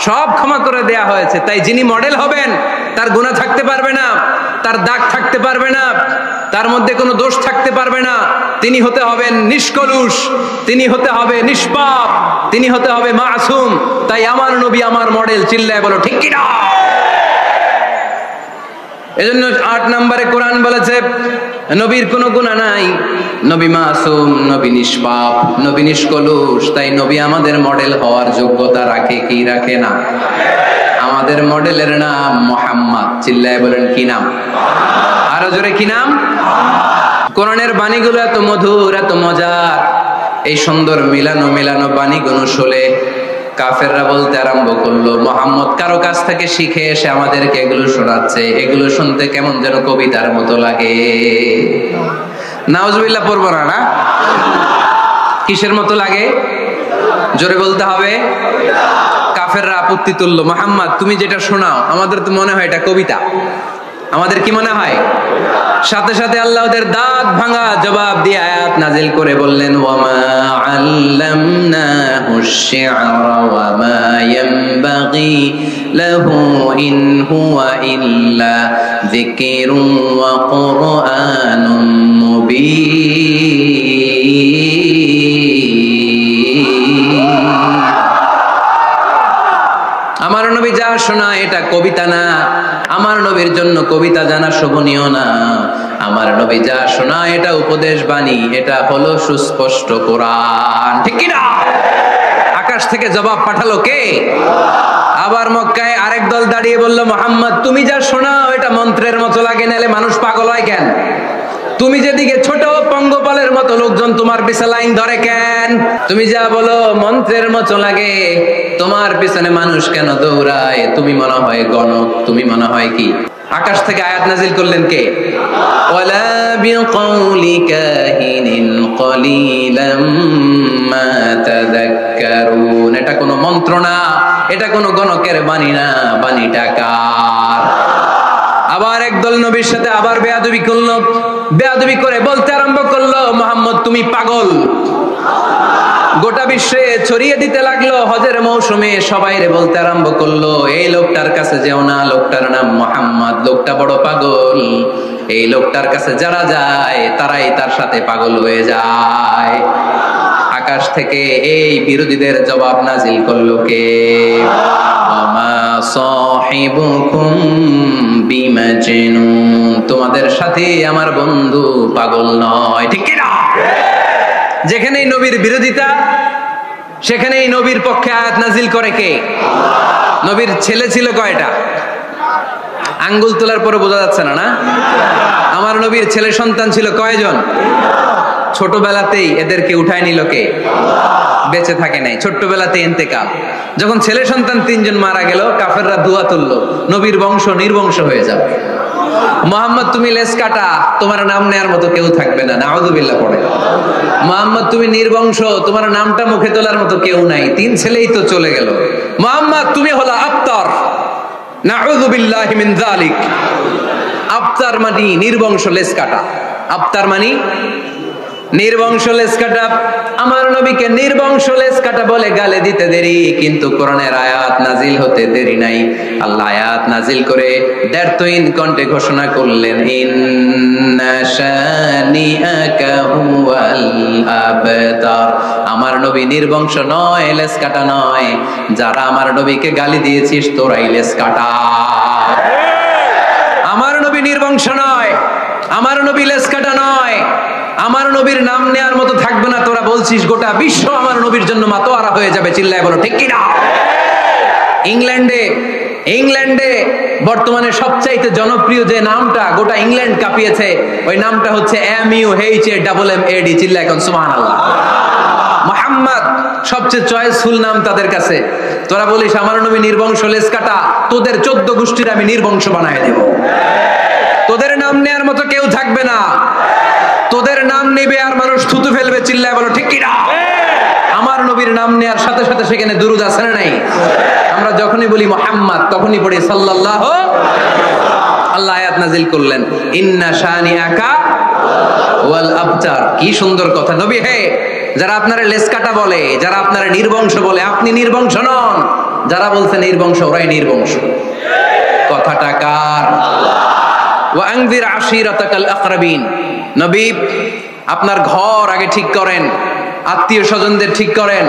সব ক্ষমা করে দেয়া হয়েছে তাই যিনি মডেল হবেন তার গুনাহ থাকতে পারবে না তার দাগ থাকতে পারবে না তার মধ্যে কোনো দোষ থাকতে পারবে না তিনি হতে হবেন নিষ্কলুষ তিনি হতে হবে নিষ্পাপ তিনি হতে হবে মাসুম তাই আমার নবী আমার মডেল চিল্লায় বলো ঠিক কি না এজন্য 8 নম্বরে কোরআন বলেছে নবীর কোনো গুনাহ নাই নবী মাসুম নবী নিষ্পাপ নবী নিষ্কলুষ তাই নবী আমাদের মডেল হওয়ার যোগ্যতা রাখে কি রাখে না আমাদের মডেলের নাম মুহাম্মদ চিল্লায় বলেন কি নাম আরো জোরে কি নাম কোরআনের বাণীগুলো এত মধুর এত মজার এই সুন্দর মিলানো বাণীগুলো শুনে কাফেররা বলতে আরম্ভ করলো মুহাম্মদ কারো কাছ থেকে শিখে এসে আমাদেরকে এগুলো শোনাচ্ছে এগুলো শুনতে কেমন যেন কবিতার মতো লাগে নাউজুবিল্লাহ পড়বো না কিসের মতো লাগে জোরে বলতে হবে কাফেররা আপত্তি তুললো মুহাম্মদ তুমি যেটা শোনাও আমাদের তো মনে হয় এটা কবিতা আমাদের কি মনে হয় সাথে সাথে আল্লাহ ওদের দাঁত ভাঙা জবাব দিয়ে আয়াত নাজিল করে বললেন ওয়ামা আল্লামনাহু আশ-শি'রা ওয়ামা ইয়ানবাগি লাহু ইন হুয়া ইল্লা যিকরুন ওয়া কুরআনুম মুবিন আমার নবী যা শোনায় এটা কবিতা না আমার নবীর জন্য কবিতা জানা শোভনীয় না আমার নবী যা শোনায় এটা উপদেশ বাণী এটা হলো সুস্পষ্ট কোরআন ঠিক কি না আকাশ থেকে জবাব পাঠালো কে আবার মক্কায় আরেক দল দাঁড়িয়ে বলল মুহাম্মদ তুমি যা শোনাও এটা মন্ত্রের মতো লাগে নালে মানুষ পাগল হয় কেন তুমি যেদিকে ছোট পঙ্গপালের মতো লোকজন তোমার পিছনে লাইন ধরে কেন তুমি যা বলো মন্ত্রের মতো লাগে তোমার পিছনে মানুষ কেন দৌড়ায় তুমি মনে হয় গণক তুমি মনে হয় কি আকাশ থেকে আয়াত নাজিল করলেন কে ওয়ালা বিকাউলি কাহিনিন কলিলাম মা তাযাক্কারুন এটা কোনো মন্ত্র না এটা কোনো গণকের বাণী না বাণীটা কার আবার একদল নবীর সাথে আবার বেয়াদবি করলো বেয়াদবি করে বলতে আরম্ভ করলো মুহাম্মদ তুমি পাগল গোটা বিশ্বে ছড়িয়ে দিতে লাগলো হজের মৌসুমে সবাইরে বলতে আরম্ভ করলো এই লোকটার কাছে যেও না লোকটার নাম মুহাম্মদ লোকটা বড় পাগল এই লোকটার কাছে যারা যায় তারাই তার সাথে পাগল হয়ে যায় আকাশ থেকে এই বিরোধীদের জবাব নাজিল করলো কে ওমা সাহিবুকুম বিমাজনুন তোমাদের সাথে আমার বন্ধু পাগল নয় ঠিক কি না যেখানেই নবীর বিরোধিতা সেখানেই নবীর পক্ষে আয়াত নাজিল করে কে নবীর ছেলে ছিল কয়টা আঙ্গুল তোলার পরে বোঝা যাচ্ছে না না আমার নবীর ছেলে সন্তান ছিল কয়জন ছোটবেলাতেই এদেরকে উঠায় নিল কে বেঁচে থাকে নাই ছোট্টবেলাতে ইন্তেকাল যখন ছেলে সন্তান 3 জন মারা গেল কাফেররা দুয়া তুললো নবীর বংশ নির্বংশ হয়ে যাবে মুহাম্মদ তুমি লেস কাটা তোমার নাম নেয়ার মতো কেউ থাকবে না নাউযুবিল্লাহ পড়ে মুহাম্মদ তুমি নির্বংশ তোমার নামটা মুখে তোলার মতো কেউ নাই 3 ছেলেই তো চলে গেল মুহাম্মদ তুমি হলো আবতার নাউযুবিল্লাহি মিন যালিক আবতার মানে নির্বংশ লেস কাটা আবতার মানে নির্বংশ লেজ কাটা, আমার নবীকে নির্বংশ লেজ কাটা বলে গালে দিতে দেরি, কিন্তু কোরআনের আয়াত নাজিল হতে দেরি নাই। আল্লাহ আয়াত নাজিল করে দ্ব্যর্থহীন কণ্ঠে ঘোষণা করলেন, ইন্না শানিআকা হুয়াল আবতার। আমার নবী নির্বংশ নয়, লেজ কাটা নয়। যারা আমার নবীকে গালি দিয়েছিস তোরাই লেজ কাটা। আমার নবী নির্বংশ নয়, আমার নবী লেজ কাটা নয়। আমার নবীর নাম নেয়ার মতো থাকবে না। তোরা বলছিস গোটা বিশ্ব আমার নবীর জন্য মাতোয়ারা হয়ে যাবে, চিল্লায় বলো ঠিক কিনা? ইংল্যান্ডে বর্তমানে সবচাইতে জনপ্রিয় যে নামটা গোটা ইংল্যান্ড কাঁপিয়েছে, ওই নামটা হচ্ছে MUHAMMAD। চিল্লায় এখন সুবহানাল্লাহ। মুহাম্মদ সবচেয়ে চয়েসফুল নাম তাদের কাছে। তোরা বলিস আমার নবী নির্বংশ লেজ কাটা, তোদের 14 গোষ্ঠীর আমি নির্বংশ বানায় দেব। তোদের নাম নেয়ার মতো কেউ থাকবে না। তোদের নাম নেবে আর মানুষ থুতু ফেলবে, চিল্লায় বলো ঠিক কিনা? আমার নবীর নাম নেয়ার সাথে সাথে সেখানে দুরূদ আছে না নাই? আমরা যখনই বলি মুহাম্মদ তখনই পড়ি সাল্লাল্লাহু। আল্লাহ আয়াত নাজিল করলেন, ইন্না শানিআকা ওয়াল আবতার। কি সুন্দর কথা। নবী হে, যারা আপনারা লেজ কাটা বলে, যারা আপনারা নির্বংশ বলে, আপনি নির্বংশ নন। যারা বলছে নির্বংশ, ওরাই নির্বংশ। কথাটা কার? ওয়া আনজির আশিরাতাকাল আকরাবিন। নবী আপনার ঘর আগে ঠিক করেন, আত্মীয় স্বজনদের ঠিক করেন,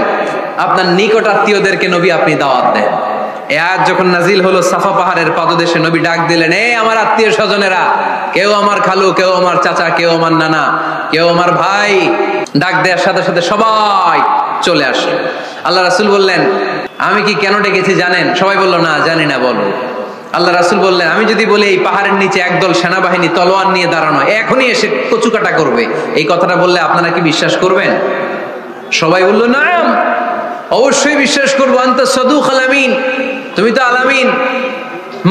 আপনার নিকট আত্মীয়দেরকে নবী আপনি দাওয়াত দেন। এই আয়াত যখন নাজিল হলো, সাফা পাহাড়ের পাদদেশে নবী ডাক দিলেন, এই আমার আত্মীয় স্বজনেরা, কেউ আমার খালু, কেউ আমার চাচা, কেউ আমার নানা, কেউ আমার ভাই। ডাক দেওয়ার সাথে সাথে সবাই চলে আসে। আল্লাহ রাসূল বললেন, আমি কি কেন ডেকেছি জানেন? সবাই বলল, না জানি না, বলো। আল্লাহ রাসূল বললেন, আমি যদি বলি এই পাহাড়ের নিচে একদল সেনাবাহিনী তলোয়ার নিয়ে দাঁড়ানো, এখনই এসে কচুকাটা করবে, এই কথাটা বললে আপনারা কি বিশ্বাস করবেন? সবাই বলল, না অবশ্যই বিশ্বাস করবো। আনতা সাদুকুল আমিন, তুমি তো আলামিন।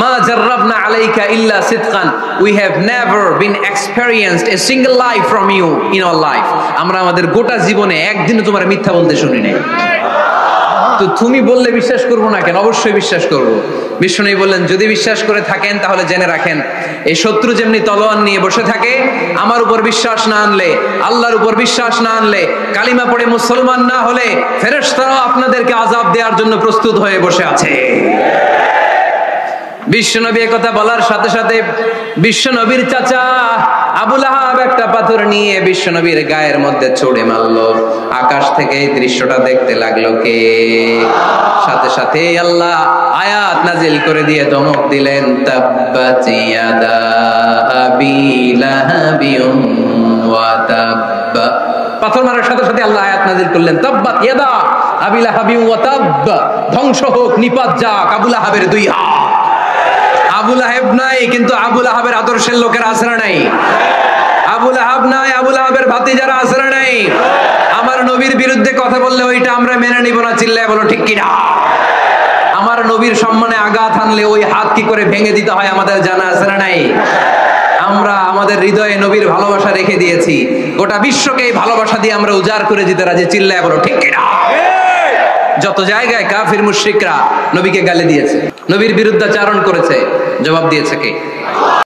মা জাররাবনা আলাইকা ইল্লা সিদকান, we have never been experienced a single life from you in our life. আমরা আমাদের গোটা জীবনে একদিনও তোমার মিথ্যা বলতে শুনি নাই। তো তুমি বললে বিশ্বাস করবো না কেন? অবশ্যই বিশ্বাস করবো। বিষ্ণু বললেন, যদি বিশ্বাস করে থাকেন তাহলে জেনে রাখেন, এই শত্রু যেমনি তলোয়ার নিয়ে বসে থাকে, আমার উপর বিশ্বাস না আনলে, আল্লাহর উপর বিশ্বাস না আনলে, কালিমা পড়ে মুসলমান না হলে ফেরেশতারাও আপনাদেরকে আযাব দেওয়ার জন্য প্রস্তুত হয়ে বসে আছে। বিশ্বনবী একথা বলার সাথে সাথে বিশ্বনবীর চাচা আবু লাহাব একটা পাথর নিয়ে বিশ্বনবীর গায়ের মধ্যে ছুঁড়ে মারলো। আকাশ থেকে এই দৃশ্যটা দেখতে লাগলো কে? সাথে সাথে আল্লাহ আয়াত নাজিল করে দিয়ে ধমক দিলেন, তাব্বাত ইয়াদা আবি লাহাবিন ওয়া তাব্ব। পাথর মারার সাথে সাথে আল্লাহ আয়াত নাজিল করলেন, তাব্বাত ইয়াদা আবি লাহাবিন ওয়া তাব্ব। ধ্বংস হোক, নিপাত যাক আবু লাহাবের দুই হাত। আবু লাহাব নাই, কিন্তু আবু লাহাবের আদর্শের লোকের আশ্রা নাই। আবু লাহাব নাই, আবু লাহাবের ভাতিজারা আশ্রা নাই। আমার নবীর বিরুদ্ধে কথা বললে ওইটা আমরা মেনে নিব না, চিল্লায় বলো ঠিক কিনা? আমার নবীর সম্মানে আঘাত আনলে ওই হাত কি করে ভেঙে দিতে হয় আমাদের জানা আছে না নাই? আমরা আমাদের হৃদয়ে নবীর ভালোবাসা রেখে দিয়েছি, গোটা বিশ্বকে এই ভালোবাসা দিয়ে আমরা উজাড় করে দিতে রাজি, চিল্লায় বলো ঠিক কিনা? যত জায়গায় কাফির মুশরিকরা নবীকে গালি দিয়েছে, নবীর বিরুদ্ধাচারণ করেছে, জবাব দিয়েছে কে?